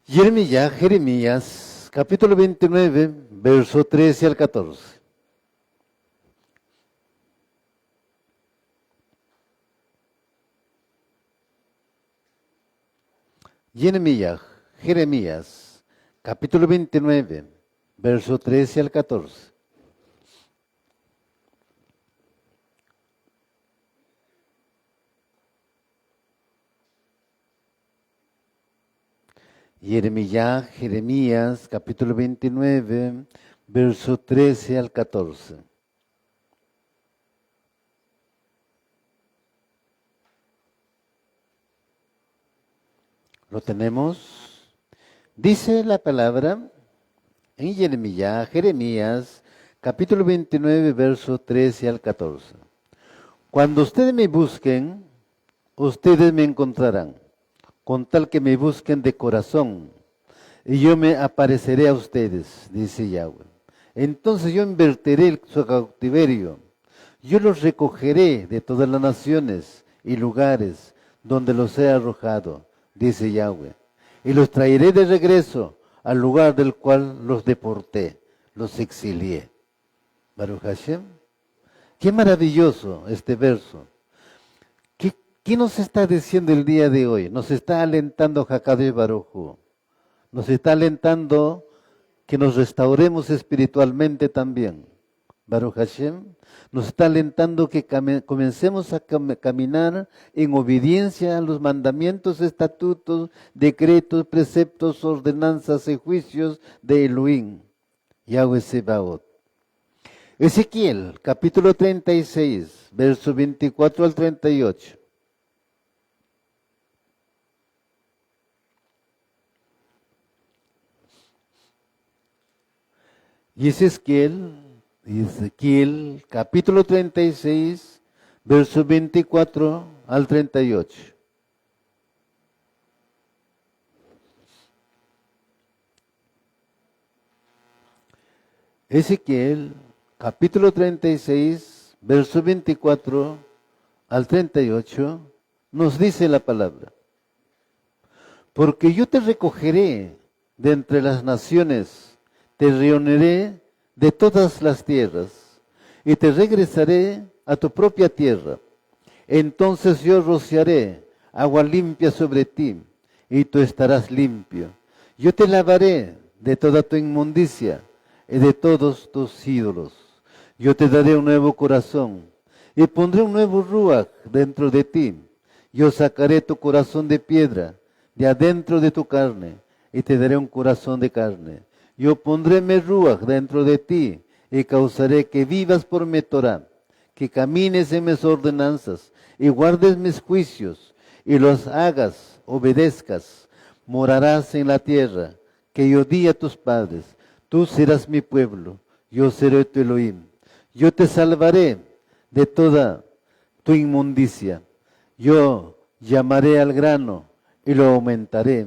Jeremías, capítulo 29, verso 13 al 14. Jeremías, capítulo 29, verso 13 al 14. Jeremías, capítulo 29, verso 13 al 14. ¿Lo tenemos? Dice la palabra, en Jeremías, capítulo 29, versos 13 al 14. Cuando ustedes me busquen, ustedes me encontrarán, con tal que me busquen de corazón, y yo me apareceré a ustedes, dice Yahweh. Entonces yo invertiré su cautiverio, yo los recogeré de todas las naciones y lugares donde los he arrojado, dice Yahweh, y los traeré de regreso al lugar del cual los deporté, los exilié. Baruch Hashem. Qué maravilloso este verso. ¿Qué nos está diciendo el día de hoy? Nos está alentando Hakadosh Baruj Hu. Nos está alentando que nos restauremos espiritualmente también. Baruch Hashem nos está alentando que comencemos a caminar en obediencia a los mandamientos, estatutos, decretos, preceptos, ordenanzas y juicios de Elohim, Yahweh Sebaot. Ezequiel, capítulo 36, verso 24 al 38. Y Ezequiel, capítulo 36, verso 24 al 38. Ezequiel, capítulo 36, verso 24 al 38, nos dice la palabra: porque yo te recogeré de entre las naciones, te reuniré de todas las tierras, y te regresaré a tu propia tierra. Entonces yo rociaré agua limpia sobre ti, y tú estarás limpio. Yo te lavaré de toda tu inmundicia y de todos tus ídolos. Yo te daré un nuevo corazón, y pondré un nuevo ruach dentro de ti. Yo sacaré tu corazón de piedra de adentro de tu carne, y te daré un corazón de carne. Yo pondré mi ruach dentro de ti, y causaré que vivas por mi Torah, que camines en mis ordenanzas, y guardes mis juicios, y los hagas, obedezcas. Morarás en la tierra que yo di a tus padres. Tú serás mi pueblo, yo seré tu Elohim. Yo te salvaré de toda tu inmundicia. Yo llamaré al grano y lo aumentaré,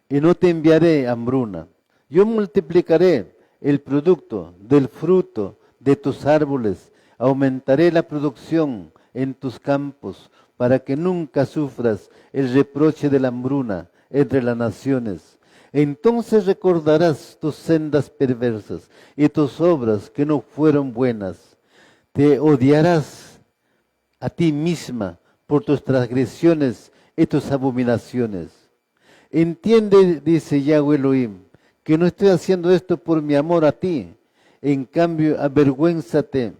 y no te enviaré hambruna. Yo multiplicaré el producto del fruto de tus árboles, aumentaré la producción en tus campos, para que nunca sufras el reproche de la hambruna entre las naciones. Entonces recordarás tus sendas perversas y tus obras que no fueron buenas. Te odiarás a ti misma por tus transgresiones y tus abominaciones. Entiende, dice Yahweh Elohim, que no estoy haciendo esto por mi amor a ti. En cambio, avergüénzate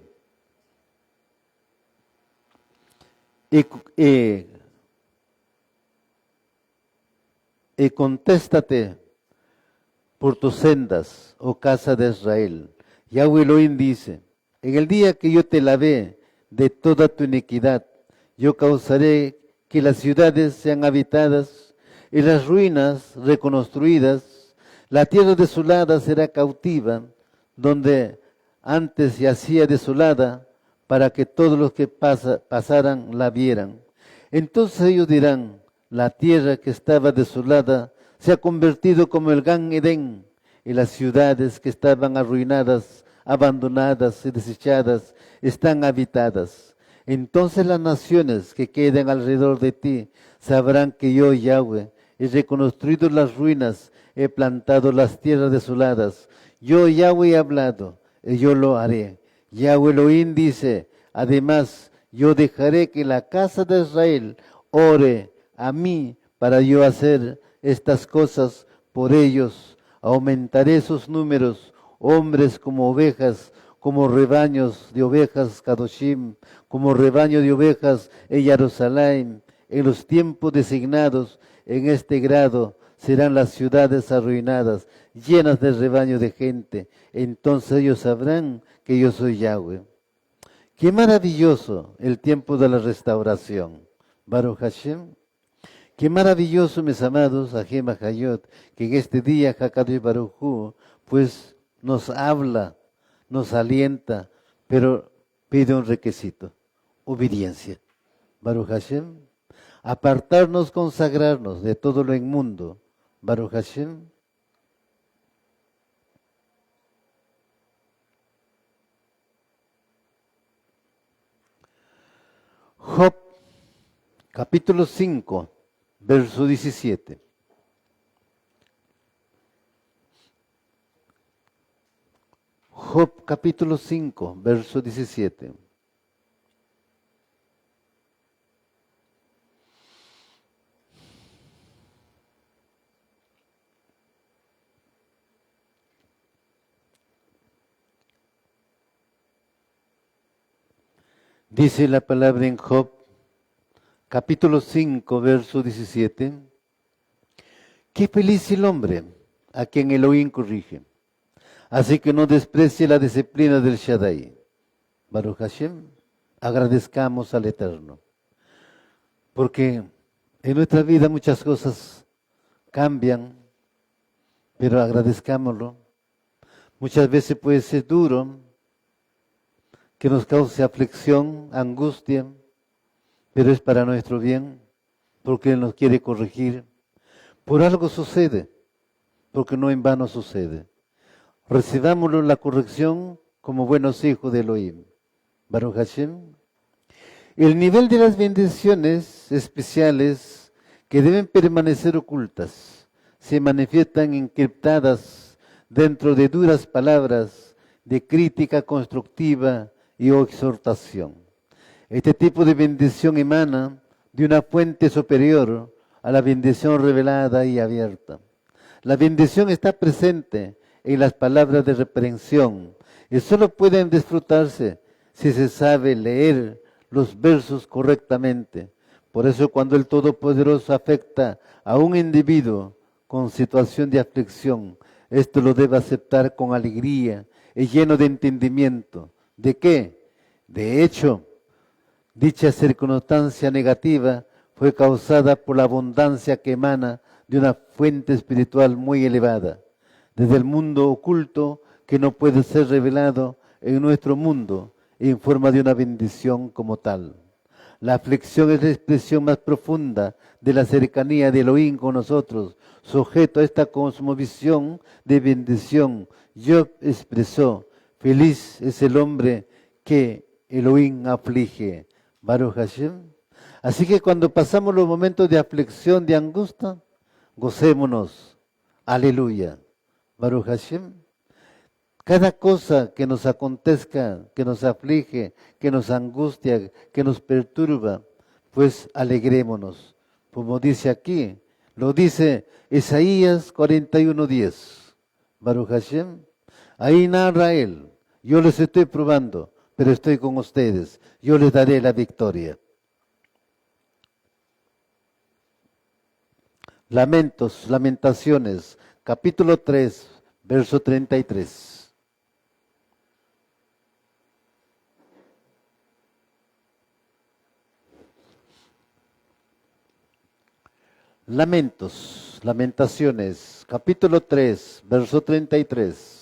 y contéstate por tus sendas, oh casa de Israel. Yahweh Elohim dice: en el día que yo te lavé de toda tu iniquidad, yo causaré que las ciudades sean habitadas y las ruinas reconstruidas. La tierra desolada será cautiva, donde antes yacía desolada, para que todos los que pasaran la vieran. Entonces ellos dirán: la tierra que estaba desolada se ha convertido como el Gan Edén, y las ciudades que estaban arruinadas, abandonadas y desechadas, están habitadas. Entonces las naciones que queden alrededor de ti sabrán que yo, Yahweh, he reconstruido las ruinas, he plantado las tierras desoladas. Yo, Yahweh, he hablado, y yo lo haré. Yahweh Elohim dice: además, yo dejaré que la casa de Israel ore a mí para yo hacer estas cosas por ellos. Aumentaré sus números, hombres como ovejas, como rebaños de ovejas Kadoshim, como rebaño de ovejas en Jerusalén. En los tiempos designados, en este grado, serán las ciudades arruinadas, llenas de rebaño de gente. Entonces ellos sabrán que yo soy Yahweh. Qué maravilloso el tiempo de la restauración. Baruch Hashem. Qué maravilloso, mis amados, Ajem Hayot, que en este día, Hakadosh Baruj Hu, pues nos habla, nos alienta, pero pide un requisito, obediencia. Baruch Hashem, apartarnos, consagrarnos de todo lo inmundo. Baruch Hashem. Job, capítulo 5, verso 17. Job, capítulo 5, verso 17. Dice la palabra en Job, capítulo 5, verso 17. Qué feliz el hombre a quien Elohim corrige. Así que no desprecie la disciplina del Shaddai. Baruch Hashem, agradezcamos al Eterno. Porque en nuestra vida muchas cosas cambian, pero agradezcámoslo. Muchas veces puede ser duro, que nos cause aflicción, angustia, pero es para nuestro bien, porque Él nos quiere corregir. Por algo sucede, porque no en vano sucede. Recibámoslo la corrección como buenos hijos de Elohim. Baruch Hashem. El nivel de las bendiciones especiales que deben permanecer ocultas se manifiestan encriptadas dentro de duras palabras de crítica constructiva y o exhortación. Este tipo de bendición emana de una fuente superior a la bendición revelada y abierta. La bendición está presente en las palabras de reprensión y solo pueden disfrutarse si se sabe leer los versos correctamente. Por eso cuando el Todopoderoso afecta a un individuo con situación de aflicción, esto lo debe aceptar con alegría y lleno de entendimiento. ¿De qué? De hecho, dicha circunstancia negativa fue causada por la abundancia que emana de una fuente espiritual muy elevada, desde el mundo oculto que no puede ser revelado en nuestro mundo en forma de una bendición como tal. La aflicción es la expresión más profunda de la cercanía de Elohim con nosotros, sujeto a esta cosmovisión de bendición. Job expresó, feliz es el hombre que Elohim aflige. Baruch Hashem. Así que cuando pasamos los momentos de aflicción, de angustia, gocémonos. Aleluya. Baruch Hashem. Cada cosa que nos acontezca, que nos aflige, que nos angustia, que nos perturba, pues alegrémonos. Como dice aquí, lo dice Isaías 41:10. Baruch Hashem. Ahí narra él. Yo les estoy probando, pero estoy con ustedes. Yo les daré la victoria. Lamentaciones, capítulo 3, verso 33. Lamentaciones, capítulo 3, verso 33.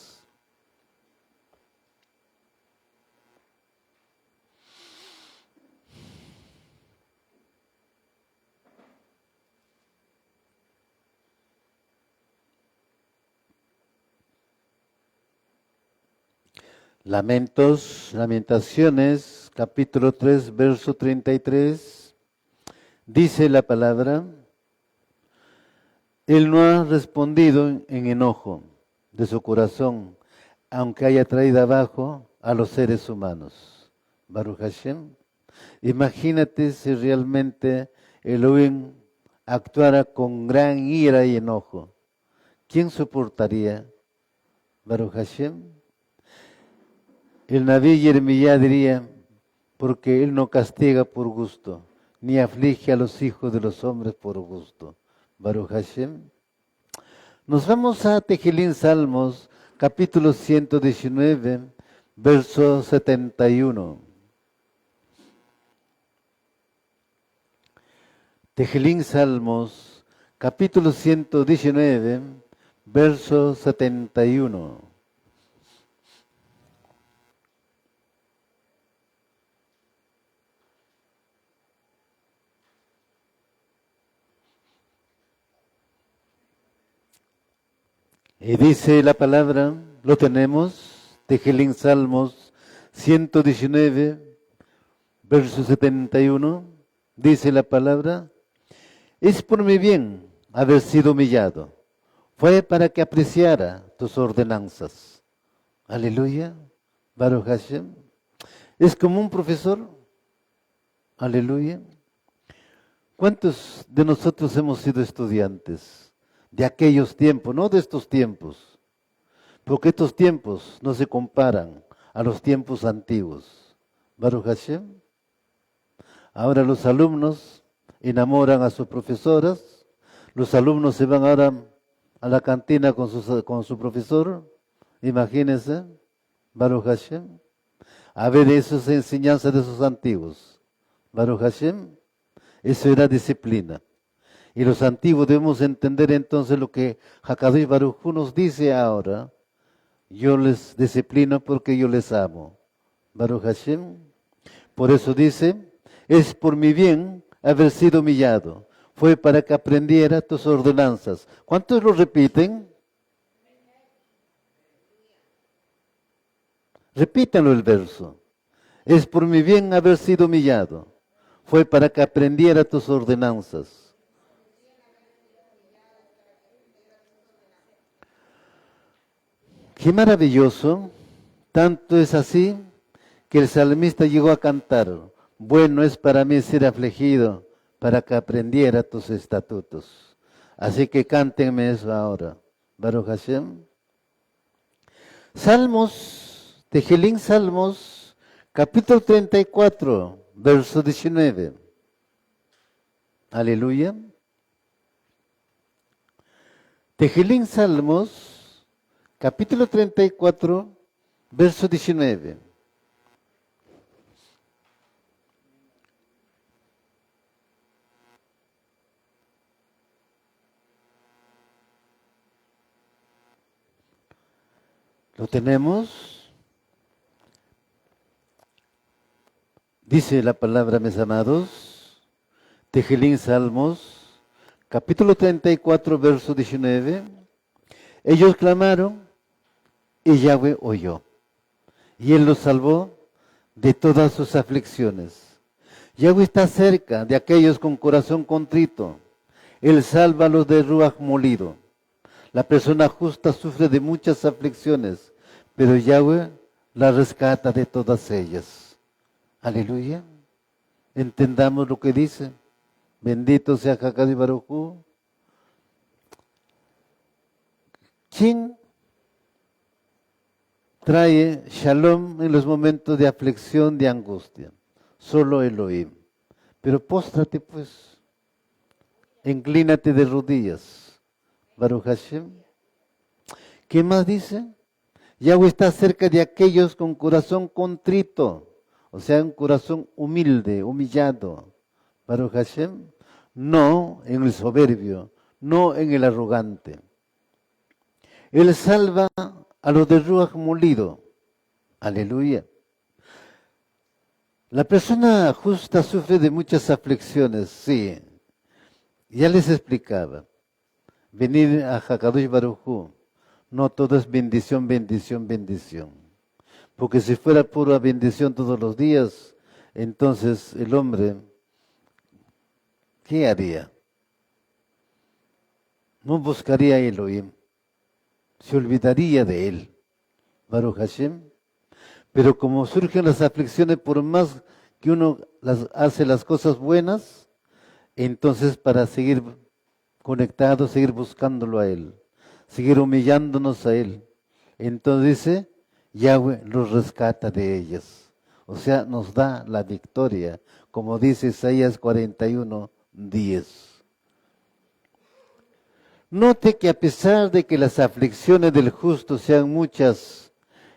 Lamentaciones, capítulo 3, verso 33. Dice la palabra, Él no ha respondido en enojo de su corazón, aunque haya traído abajo a los seres humanos. Baruch Hashem. Imagínate si realmente Elohim actuara con gran ira y enojo. ¿Quién soportaría? Baruch Hashem. El Nabí Jeremías diría, porque Él no castiga por gusto, ni aflige a los hijos de los hombres por gusto. Baruch Hashem. Nos vamos a Tejilín Salmos, capítulo 119, verso 71. Tejilín Salmos, capítulo 119, verso 71. Y dice la palabra, lo tenemos, Tejelín Salmos 119, verso 71, dice la palabra, es por mi bien haber sido humillado, fue para que apreciara tus ordenanzas. Aleluya, Baruch Hashem. Es como un profesor, aleluya. ¿Cuántos de nosotros hemos sido estudiantes de aquellos tiempos, no de estos tiempos? Porque estos tiempos no se comparan a los tiempos antiguos. Baruch Hashem. Ahora los alumnos enamoran a sus profesoras, los alumnos se van ahora a la cantina con su profesor, imagínense, Baruch Hashem. A ver esas enseñanzas de esos antiguos, Baruch Hashem, eso era disciplina. Y los antiguos debemos entender entonces lo que Hakadosh Baruj Hu nos dice ahora, yo les disciplino porque yo les amo, Baruch Hashem. Por eso dice, es por mi bien haber sido humillado. Fue para que aprendiera tus ordenanzas. ¿Cuántos lo repiten? Repítanlo el verso. Es por mi bien haber sido humillado. Fue para que aprendiera tus ordenanzas. Qué maravilloso. Tanto es así que el salmista llegó a cantar, bueno es para mí ser afligido, para que aprendiera tus estatutos. Así que cántenme eso ahora. Baruch Hashem. Salmos, Tejelín Salmos, capítulo 34, verso 19. Aleluya. Tejelín Salmos, capítulo 34, verso 19. ¿Lo tenemos? Dice la palabra, mis amados, Tejelín Salmos, capítulo 34, verso 19. Ellos clamaron y Yahweh oyó, y Él los salvó de todas sus aflicciones. Yahweh está cerca de aquellos con corazón contrito. Él salva a los de Ruach molido. La persona justa sufre de muchas aflicciones, pero Yahweh la rescata de todas ellas. Aleluya. Entendamos lo que dice. Bendito sea Hakadosh Baruj Hu. ¿Quién trae shalom en los momentos de aflicción, de angustia? Solo Elohim. Pero póstrate pues, inclínate de rodillas. Baruch Hashem. ¿Qué más dice? Yahweh está cerca de aquellos con corazón contrito, o sea, un corazón humilde, humillado. Baruch Hashem. No en el soberbio, no en el arrogante. Él salva a los de Ruach molido. Aleluya. La persona justa sufre de muchas aflicciones, sí. Ya les explicaba. Venir a Hakadosh Baruj Hu, no todo es bendición, bendición, bendición. Porque si fuera pura bendición todos los días, entonces el hombre, ¿qué haría? No buscaría a Elohim, se olvidaría de él, Baruch Hashem. Pero como surgen las aflicciones, por más que uno hace las cosas buenas, entonces para seguir conectados, seguir buscándolo a Él, seguir humillándonos a Él. Entonces dice, Yahweh los rescata de ellas. O sea, nos da la victoria, como dice Isaías 41, 10. Note que a pesar de que las aflicciones del justo sean muchas,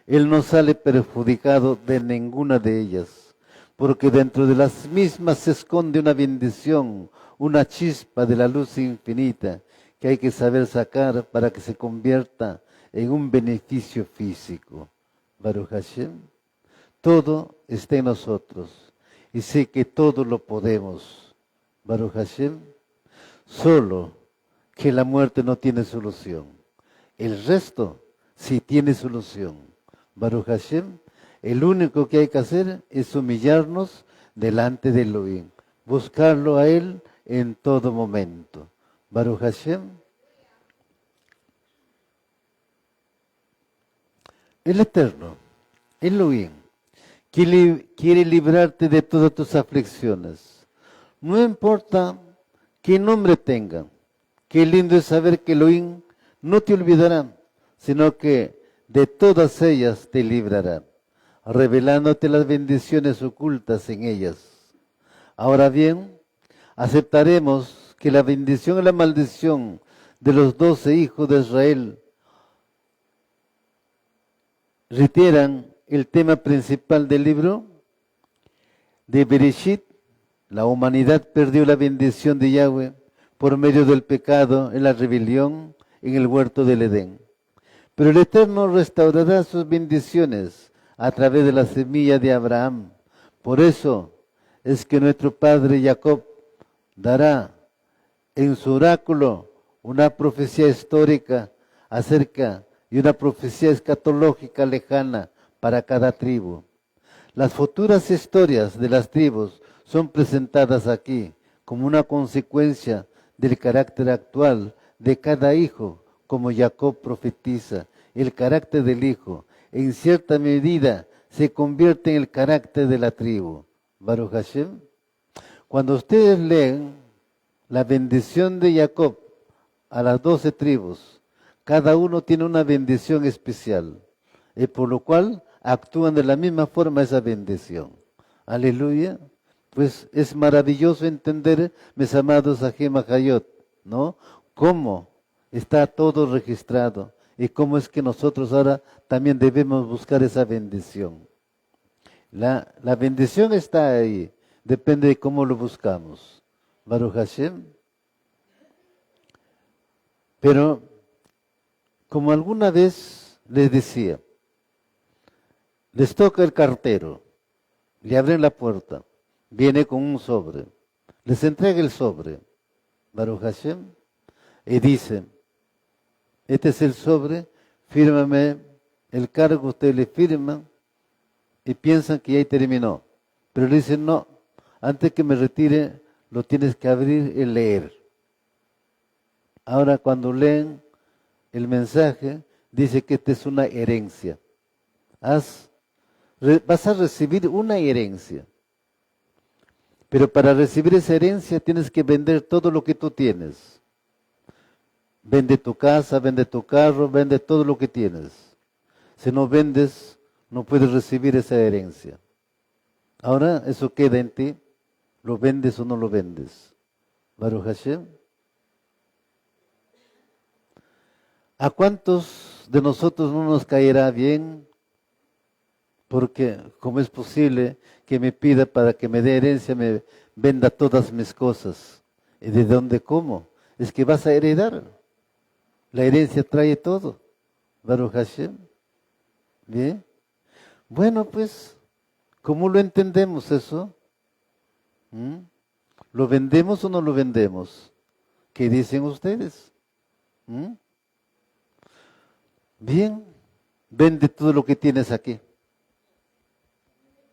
él no sale perjudicado de ninguna de ellas, porque dentro de las mismas se esconde una bendición, una chispa de la luz infinita que hay que saber sacar para que se convierta en un beneficio físico. Baruch Hashem, todo está en nosotros y sé que todo lo podemos. Baruch Hashem, solo que la muerte no tiene solución, El resto sí tiene solución. Baruch Hashem, el único que hay que hacer es humillarnos delante de Elohim, buscarlo a Él en todo momento. Baruch Hashem. El Eterno, Elohim, quiere librarte de todas tus aflicciones. No importa qué nombre tengan. Qué lindo es saber que Elohim no te olvidará, sino que de todas ellas te librará, revelándote las bendiciones ocultas en ellas. Ahora bien, aceptaremos que la bendición y la maldición de los 12 hijos de Israel reiteran el tema principal del libro de Bereshit. La humanidad perdió la bendición de Yahweh por medio del pecado en la rebelión en el huerto del Edén. Pero el Eterno restaurará sus bendiciones a través de la semilla de Abraham. Por eso es que nuestro padre Jacob dará en su oráculo una profecía histórica acerca de una profecía escatológica lejana para cada tribu. Las futuras historias de las tribus son presentadas aquí como una consecuencia del carácter actual de cada hijo, como Jacob profetiza. El carácter del hijo, en cierta medida, se convierte en el carácter de la tribu. Baruch Hashem. Cuando ustedes leen la bendición de Jacob a las 12 tribus, cada uno tiene una bendición especial, y por lo cual actúan de la misma forma esa bendición. Aleluya. Pues es maravilloso entender, mis amados Ajem Hayot, ¿no? Cómo está todo registrado y cómo es que nosotros ahora también debemos buscar esa bendición. La bendición está ahí, depende de cómo lo buscamos. Baruch Hashem. Pero, como alguna vez les decía, les toca el cartero, le abren la puerta, viene con un sobre, les entrega el sobre, Baruch Hashem, y dice, este es el sobre, fírmame el cargo, ustedes le firman y piensan que ya terminó. Pero le dicen, no, antes que me retire, lo tienes que abrir y leer. Ahora cuando leen el mensaje, dice que esta es una herencia. Vas a recibir una herencia. Pero para recibir esa herencia tienes que vender todo lo que tú tienes. Vende tu casa, vende tu carro, vende todo lo que tienes. Si no vendes, no puedes recibir esa herencia. Ahora eso queda en ti. ¿Lo vendes o no lo vendes? Baruch Hashem. ¿A cuántos de nosotros no nos caerá bien? Porque ¿cómo es posible que me pida para que me dé herencia, me venda todas mis cosas? ¿Y de dónde cómo? Es que vas a heredar. La herencia trae todo. Baruch Hashem. ¿Bien? Bueno, pues, ¿cómo lo entendemos eso? ¿Lo vendemos o no lo vendemos? ¿Qué dicen ustedes? Bien, vende todo lo que tienes aquí.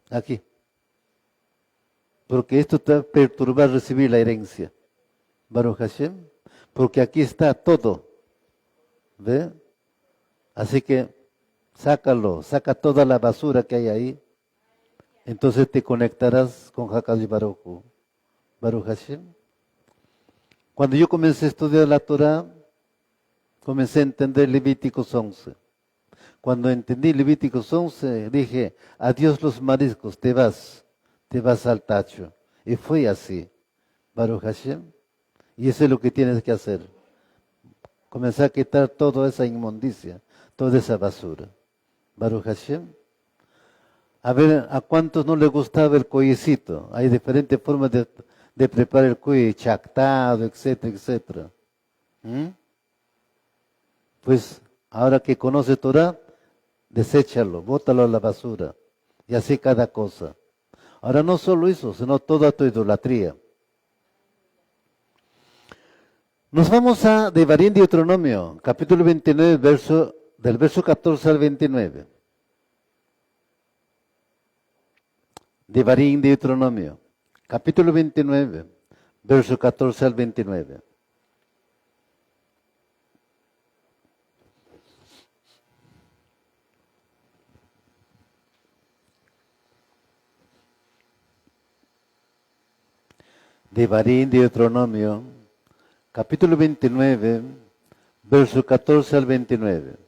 Aquí. Porque esto te va a perturbar recibir la herencia. Baruch Hashem. Porque aquí está todo. ¿Ve? Así que sácalo, saca toda la basura que hay ahí. Entonces te conectarás con Hakadosh Baruj Hu. Baruch Hashem. Cuando yo comencé a estudiar la Torah, comencé a entender Levíticos 11. Cuando entendí Levíticos 11, dije, adiós los mariscos, te vas al tacho. Y fue así, Baruch Hashem. Y eso es lo que tienes que hacer. Comenzar a quitar toda esa inmundicia, toda esa basura. Baruch Hashem. A ver, ¿a cuántos no les gustaba el cuellecito? Hay diferentes formas de preparar el cuello, chactado, etcétera, etcétera. Pues ahora que conoce Torah, deséchalo, bótalo a la basura. Y así cada cosa. Ahora no solo eso, sino toda tu idolatría. Nos vamos a Devarim Deuteronomio, capítulo 29, del verso 14 al 29. Devarim Deuteronomio, capítulo 29, verso 14 al 29. Devarim Deuteronomio, capítulo 29, verso 14 al 29.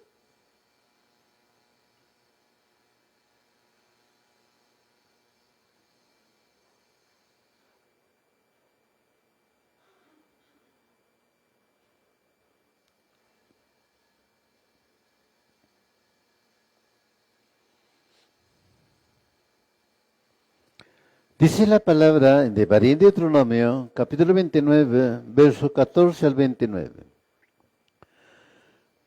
Dice la palabra en Devarim Deuteronomio, capítulo 29, verso 14 al 29.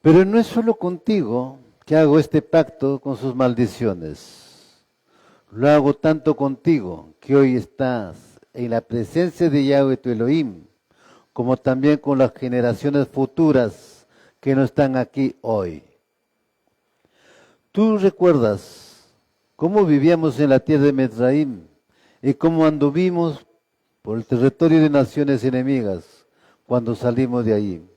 Pero no es solo contigo que hago este pacto con sus maldiciones. Lo hago tanto contigo, que hoy estás en la presencia de Yahweh tu Elohim, como también con las generaciones futuras que no están aquí hoy. Tú recuerdas cómo vivíamos en la tierra de Mizraim y cómo anduvimos por el territorio de naciones enemigas cuando salimos de ahí.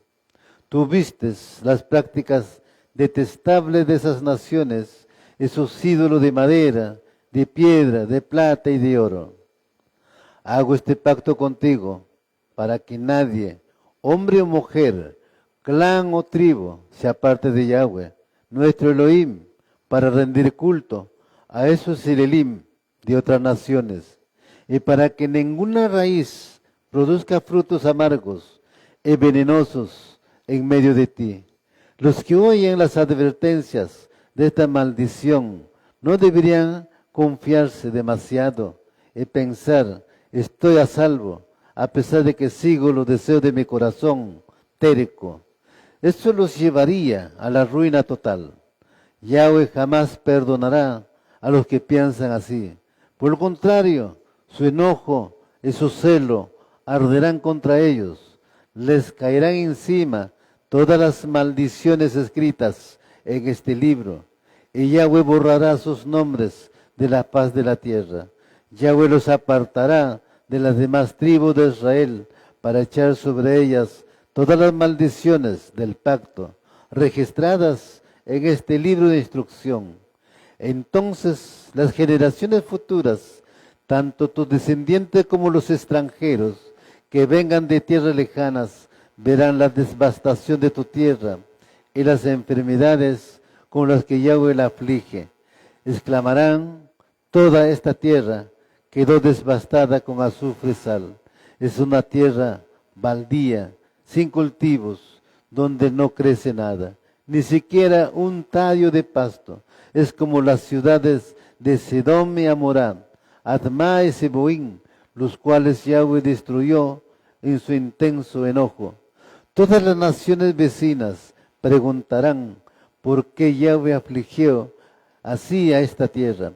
Tú vistes las prácticas detestables de esas naciones, esos ídolos de madera, de piedra, de plata y de oro. Hago este pacto contigo para que nadie, hombre o mujer, clan o tribu, se aparte de Yahweh, nuestro Elohim, para rendir culto a esos Elohim de otras naciones, y para que ninguna raíz produzca frutos amargos y venenosos en medio de ti. Los que oyen las advertencias de esta maldición no deberían confiarse demasiado y pensar, estoy a salvo, a pesar de que sigo los deseos de mi corazón terco. Eso los llevaría a la ruina total. Yahweh jamás perdonará a los que piensan así. Por el contrario, su enojo y su celo arderán contra ellos. Les caerán encima todas las maldiciones escritas en este libro. Y Yahweh borrará sus nombres de la paz de la tierra. Yahweh los apartará de las demás tribus de Israel para echar sobre ellas todas las maldiciones del pacto registradas en este libro de instrucción. Entonces las generaciones futuras, tanto tus descendientes como los extranjeros que vengan de tierras lejanas, verán la devastación de tu tierra y las enfermedades con las que Yahweh la aflige. Exclamarán, toda esta tierra quedó devastada con azufre y sal. Es una tierra baldía, sin cultivos, donde no crece nada, ni siquiera un tallo de pasto. Es como las ciudades de Sedom y Amorá, Admá y Seboín, los cuales Yahweh destruyó en su intenso enojo. Todas las naciones vecinas preguntarán, ¿por qué Yahweh afligió así a esta tierra?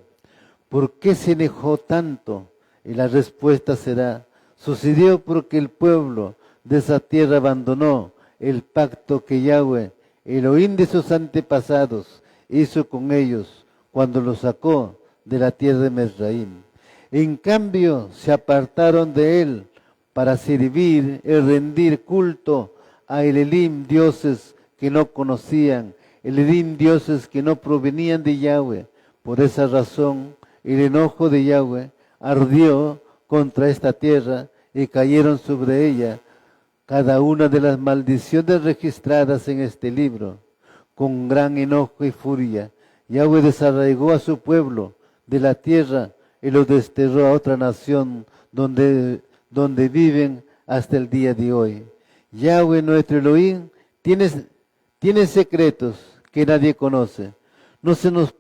¿Por qué se enojó tanto? Y la respuesta será, sucedió porque el pueblo de esa tierra abandonó el pacto que Yahweh, Elohim de sus antepasados, hizo con ellos cuando los sacó de la tierra de Mizraim. En cambio, se apartaron de él para servir y rendir culto a Elohim, dioses que no conocían, Elohim, dioses que no provenían de Yahweh. Por esa razón, el enojo de Yahweh ardió contra esta tierra y cayeron sobre ella cada una de las maldiciones registradas en este libro. Con gran enojo y furia, Yahweh desarraigó a su pueblo de la tierra y los desterró a otra nación donde viven hasta el día de hoy. Yahweh, nuestro Elohim, tiene secretos que nadie conoce. No se nos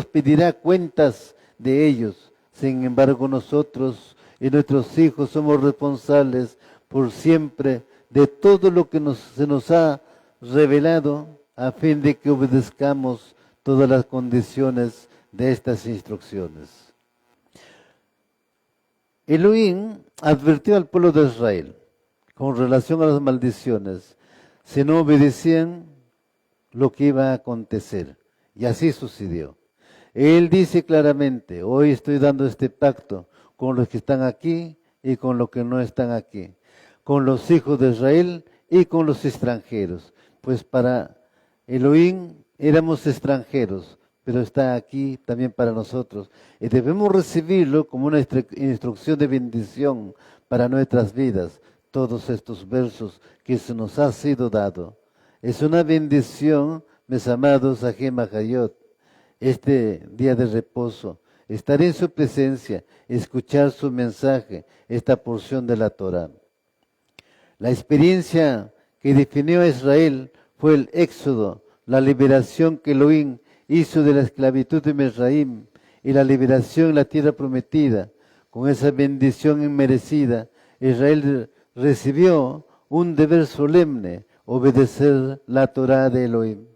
pedirá cuentas de ellos. Sin embargo, nosotros y nuestros hijos somos responsables por siempre de todo lo que se nos ha revelado, a fin de que obedezcamos todas las condiciones de estas instrucciones. Elohim advirtió al pueblo de Israel con relación a las maldiciones, si no obedecían lo que iba a acontecer. Y así sucedió. Él dice claramente, hoy estoy dando este pacto con los que están aquí y con los que no están aquí, con los hijos de Israel y con los extranjeros. Pues para Elohim éramos extranjeros, pero está aquí también para nosotros. Y debemos recibirlo como una instrucción de bendición para nuestras vidas, todos estos versos que se nos ha sido dado. Es una bendición, mis amados Ajem Hayot, este día de reposo, estar en su presencia, escuchar su mensaje, esta porción de la Torah. La experiencia que definió a Israel fue el éxodo, la liberación que Elohim hizo de la esclavitud de Misraim y la liberación en la tierra prometida. Con esa bendición inmerecida, Israel recibió un deber solemne, obedecer la Torah de Elohim.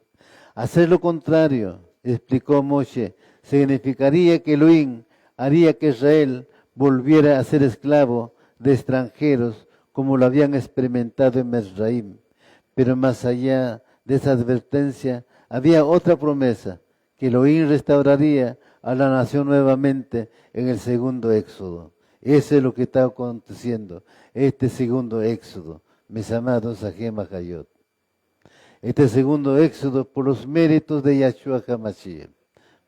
Hacer lo contrario, explicó Moshe, significaría que Elohim haría que Israel volviera a ser esclavo de extranjeros como lo habían experimentado en Misraim. Pero más allá de esa advertencia, había otra promesa, que Elohim restauraría a la nación nuevamente en el segundo éxodo. Eso es lo que está aconteciendo, este segundo éxodo, mis amados Ajem Hayot. Este segundo éxodo por los méritos de Yahshua HaMashiach.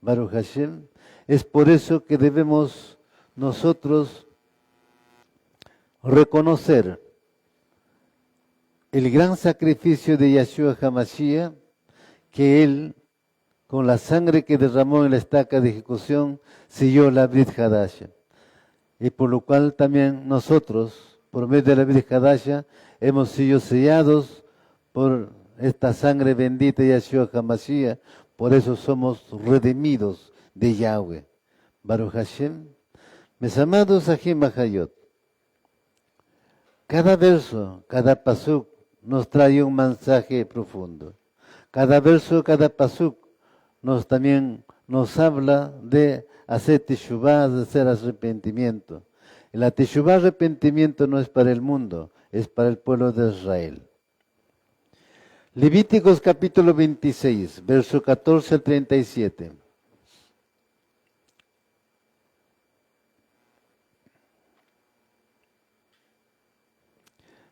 Baruch Hashem, es por eso que debemos nosotros reconocer el gran sacrificio de Yahshua HaMashiach, que Él, con la sangre que derramó en la estaca de ejecución, selló la Brit Hadasha. Y por lo cual también nosotros, por medio de la Brit Hadasha, hemos sido sellados por esta sangre bendita de Yahshua HaMashiach. Por eso somos redimidos de Yahweh. Baruch Hashem. Mis amados Ajem Hayot, cada verso, cada pasuk nos trae un mensaje profundo. Cada verso, cada pasuk también nos habla de hacer teshuvah, de hacer arrepentimiento. La teshuvah, arrepentimiento no es para el mundo, es para el pueblo de Israel. Levíticos capítulo 26, verso 14 al 37.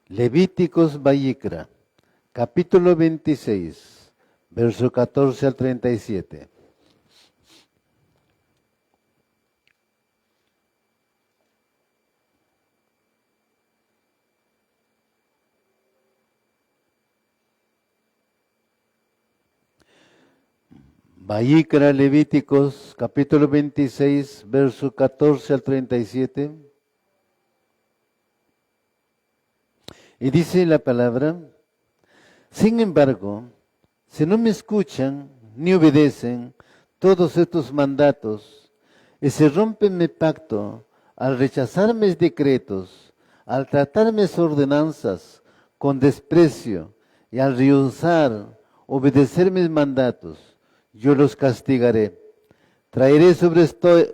Levíticos Vayikra, capítulo 26, verso 14 al 37. Vayikra, Levíticos, capítulo 26, verso 14 al 37. Y dice la palabra, sin embargo, si no me escuchan ni obedecen todos estos mandatos y se rompen mi pacto al rechazar mis decretos, al tratar mis ordenanzas con desprecio y al rehusar obedecer mis mandatos, yo los castigaré. Traeré sobre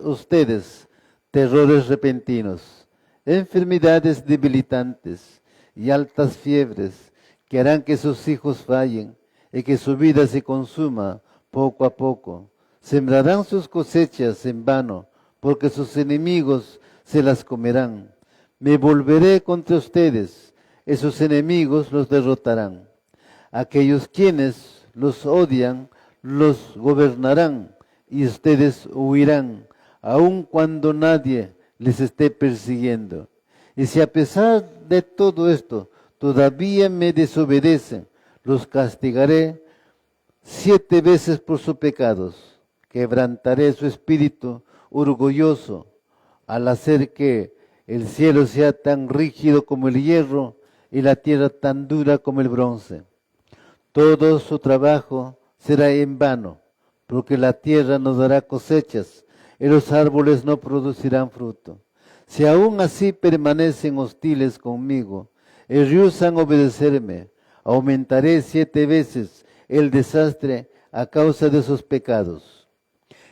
ustedes terrores repentinos, enfermedades debilitantes y altas fiebres que harán que sus hijos fallen y que su vida se consuma poco a poco. Sembrarán sus cosechas en vano, porque sus enemigos se las comerán. Me volveré contra ustedes, y sus enemigos los derrotarán. Aquellos quienes los odian, los gobernarán, y ustedes huirán, aun cuando nadie les esté persiguiendo. Y si a pesar de todo esto todavía me desobedecen, los castigaré 7 veces por sus pecados. Quebrantaré su espíritu orgulloso al hacer que el cielo sea tan rígido como el hierro y la tierra tan dura como el bronce. Todo su trabajo será en vano, porque la tierra no dará cosechas y los árboles no producirán fruto. Si aún así permanecen hostiles conmigo y rehusan obedecerme, aumentaré 7 veces el desastre a causa de sus pecados.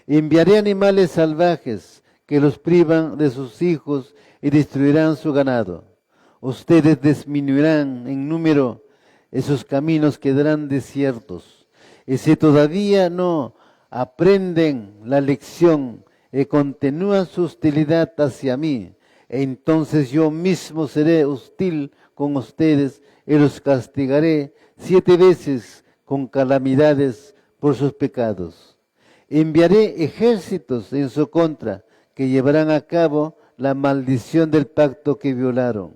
Enviaré animales salvajes que los privan de sus hijos y destruirán su ganado. ustedes disminuirán en número, esos caminos quedarán desiertos. Y si todavía no aprenden la lección y continúan su hostilidad hacia mí, entonces yo mismo seré hostil con ustedes y los castigaré 7 veces con calamidades por sus pecados. Enviaré ejércitos en su contra que llevarán a cabo la maldición del pacto que violaron.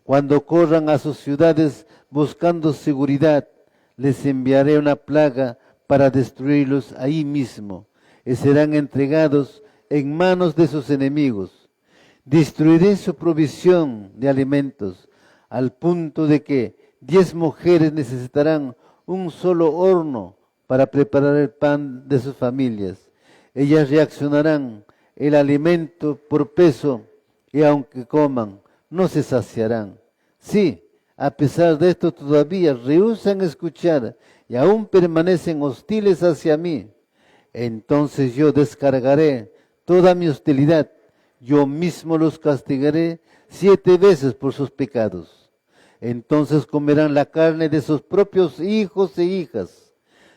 Cuando corran a sus ciudades buscando seguridad, les enviaré una plaga para destruirlos ahí mismo, y serán entregados en manos de sus enemigos. Destruiré su provisión de alimentos, al punto de que 10 mujeres necesitarán un solo horno para preparar el pan de sus familias. Ellas reaccionarán el alimento por peso y aunque coman, no se saciarán. Sí, a pesar de esto todavía rehúsan escuchar y aún permanecen hostiles hacia mí. Entonces yo descargaré toda mi hostilidad. Yo mismo los castigaré 7 veces por sus pecados. Entonces comerán la carne de sus propios hijos e hijas.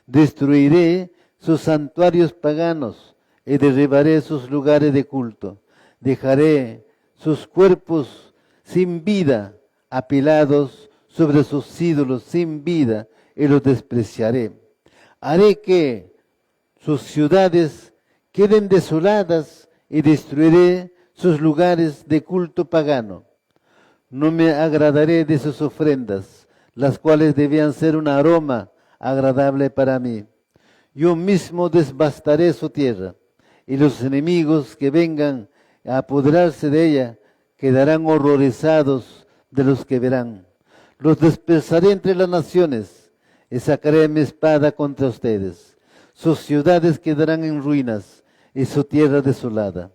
Destruiré sus santuarios paganos y derribaré sus lugares de culto. Dejaré sus cuerpos sin vida, apilados sobre sus ídolos sin vida, y los despreciaré. Haré que sus ciudades queden desoladas y destruiré sus lugares de culto pagano. No me agradaré de sus ofrendas, las cuales debían ser un aroma agradable para mí. Yo mismo devastaré su tierra, y los enemigos que vengan a apoderarse de ella quedarán horrorizados de los que verán. Los dispersaré entre las naciones y sacaré mi espada contra ustedes. Sus ciudades quedarán en ruinas y su tierra desolada.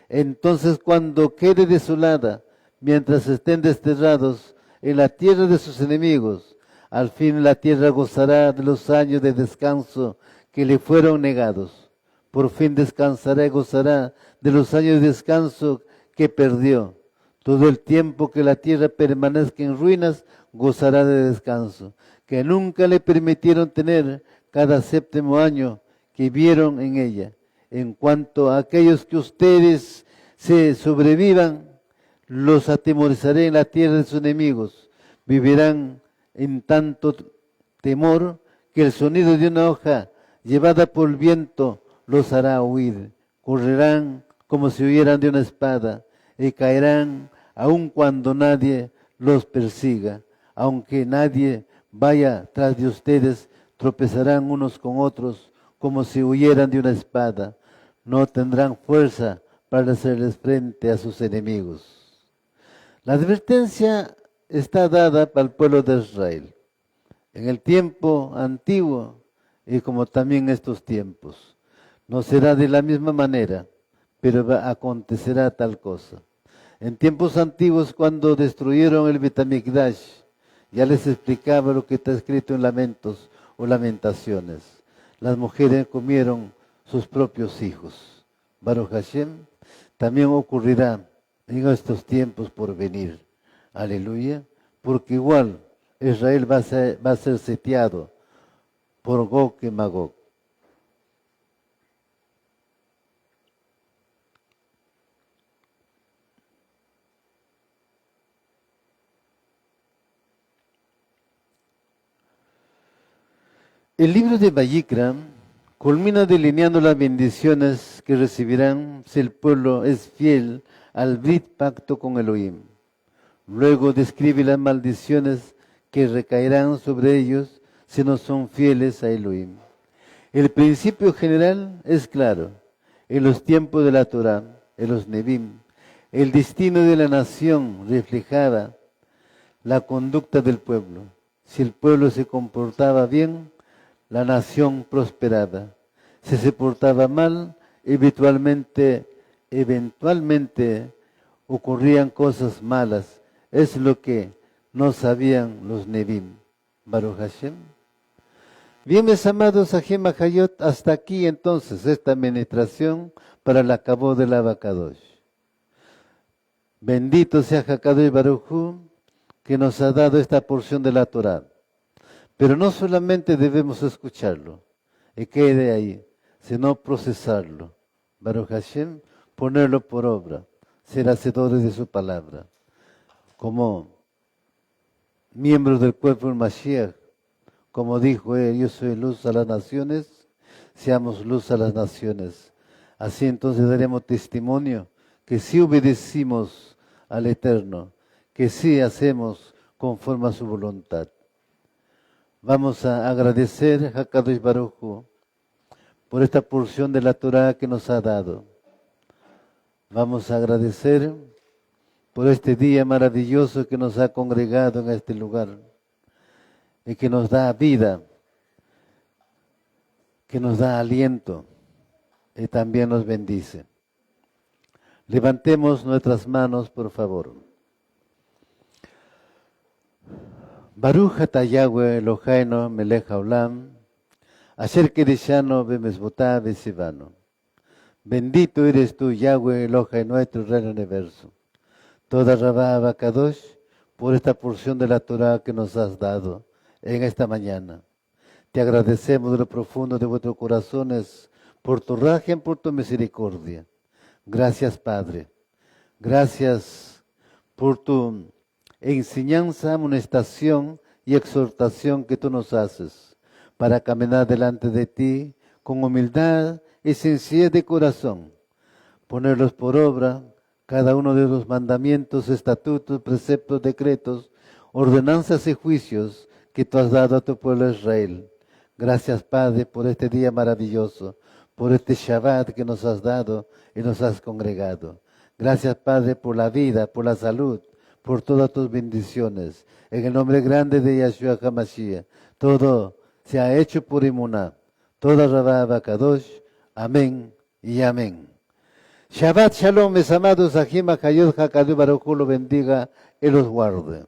Entonces cuando quede desolada, mientras estén desterrados en la tierra de sus enemigos, al fin la tierra gozará de los años de descanso que le fueron negados. Por fin descansará y gozará de los años de descanso que perdió. Todo el tiempo que la tierra permanezca en ruinas, gozará de descanso, que nunca le permitieron tener cada 7º año que vieron en ella. En cuanto a aquellos que ustedes se sobrevivan, los atemorizaré en la tierra de sus enemigos. Vivirán en tanto temor que el sonido de una hoja llevada por el viento los hará huir. Correrán como si huyeran de una espada y caerán aun cuando nadie los persiga. Aunque nadie vaya tras de ustedes, tropezarán unos con otros como si huyeran de una espada. No tendrán fuerza para hacerles frente a sus enemigos. La advertencia está dada para el pueblo de Israel en el tiempo antiguo y como también en estos tiempos. No será de la misma manera, pero acontecerá tal cosa. En tiempos antiguos, cuando destruyeron el Bet Hamikdash, ya les explicaba lo que está escrito en Lamentos o Lamentaciones. Las mujeres comieron sus propios hijos. Baruch Hashem, también ocurrirá en estos tiempos por venir. Aleluya. Porque igual Israel va a ser sitiado por Gog y Magog. El libro de Vayikra culmina delineando las bendiciones que recibirán si el pueblo es fiel al Brit pacto con Elohim. Luego describe las maldiciones que recaerán sobre ellos si no son fieles a Elohim. El principio general es claro. En los tiempos de la Torá, en los Nebim, el destino de la nación reflejaba la conducta del pueblo. Si el pueblo se comportaba bien, la nación prosperaba. Si se portaba mal, eventualmente ocurrían cosas malas. Es lo que no sabían los Nebim. Baruch Hashem. Bien, mis amados Ajem Hayot, hasta aquí entonces esta administración para la Kabod del Abacadosh. Bendito sea Hakadosh Baruj Hu, que nos ha dado esta porción de la Torá. Pero no solamente debemos escucharlo y quede ahí, sino procesarlo. Baruch Hashem, ponerlo por obra, ser hacedores de su palabra. Como miembros del cuerpo del Mashiach, como dijo él, yo soy luz a las naciones, seamos luz a las naciones. Así entonces daremos testimonio que sí obedecimos al Eterno, que sí hacemos conforme a su voluntad. Vamos a agradecer a Kadosh Baruj Hu por esta porción de la Torah que nos ha dado. Vamos a agradecer por este día maravilloso que nos ha congregado en este lugar y que nos da vida, que nos da aliento y también nos bendice. Levantemos nuestras manos, por favor. Baruch atah Yahweh Eloheinu melech haolam, asher kideshanu bemizvotav v'tzivanu. Bendito eres tú, Yahweh Eloheinu, nuestro Rey del Universo. Toda Rabá Abacadosh, por esta porción de la Torah que nos has dado en esta mañana. Te agradecemos de lo profundo de vuestros corazones por tu rajem, por tu misericordia. Gracias, Padre. Gracias por tu enseñanza, amonestación y exhortación que tú nos haces para caminar delante de ti con humildad y sencillez de corazón. Ponerlos por obra, cada uno de los mandamientos, estatutos, preceptos, decretos, ordenanzas y juicios que tú has dado a tu pueblo Israel. Gracias, Padre, por este día maravilloso, por este Shabbat que nos has dado y nos has congregado. Gracias, Padre, por la vida, por la salud, por todas tus bendiciones. En el nombre grande de Yahshua HaMashiach, todo se ha hecho por Emuná. Toda Rabá Abacadosh. Amén y amén. Shabbat Shalom, mis amados, Ajim Hakadosh Hakadosh Baruj Hu lo bendiga y los guarde.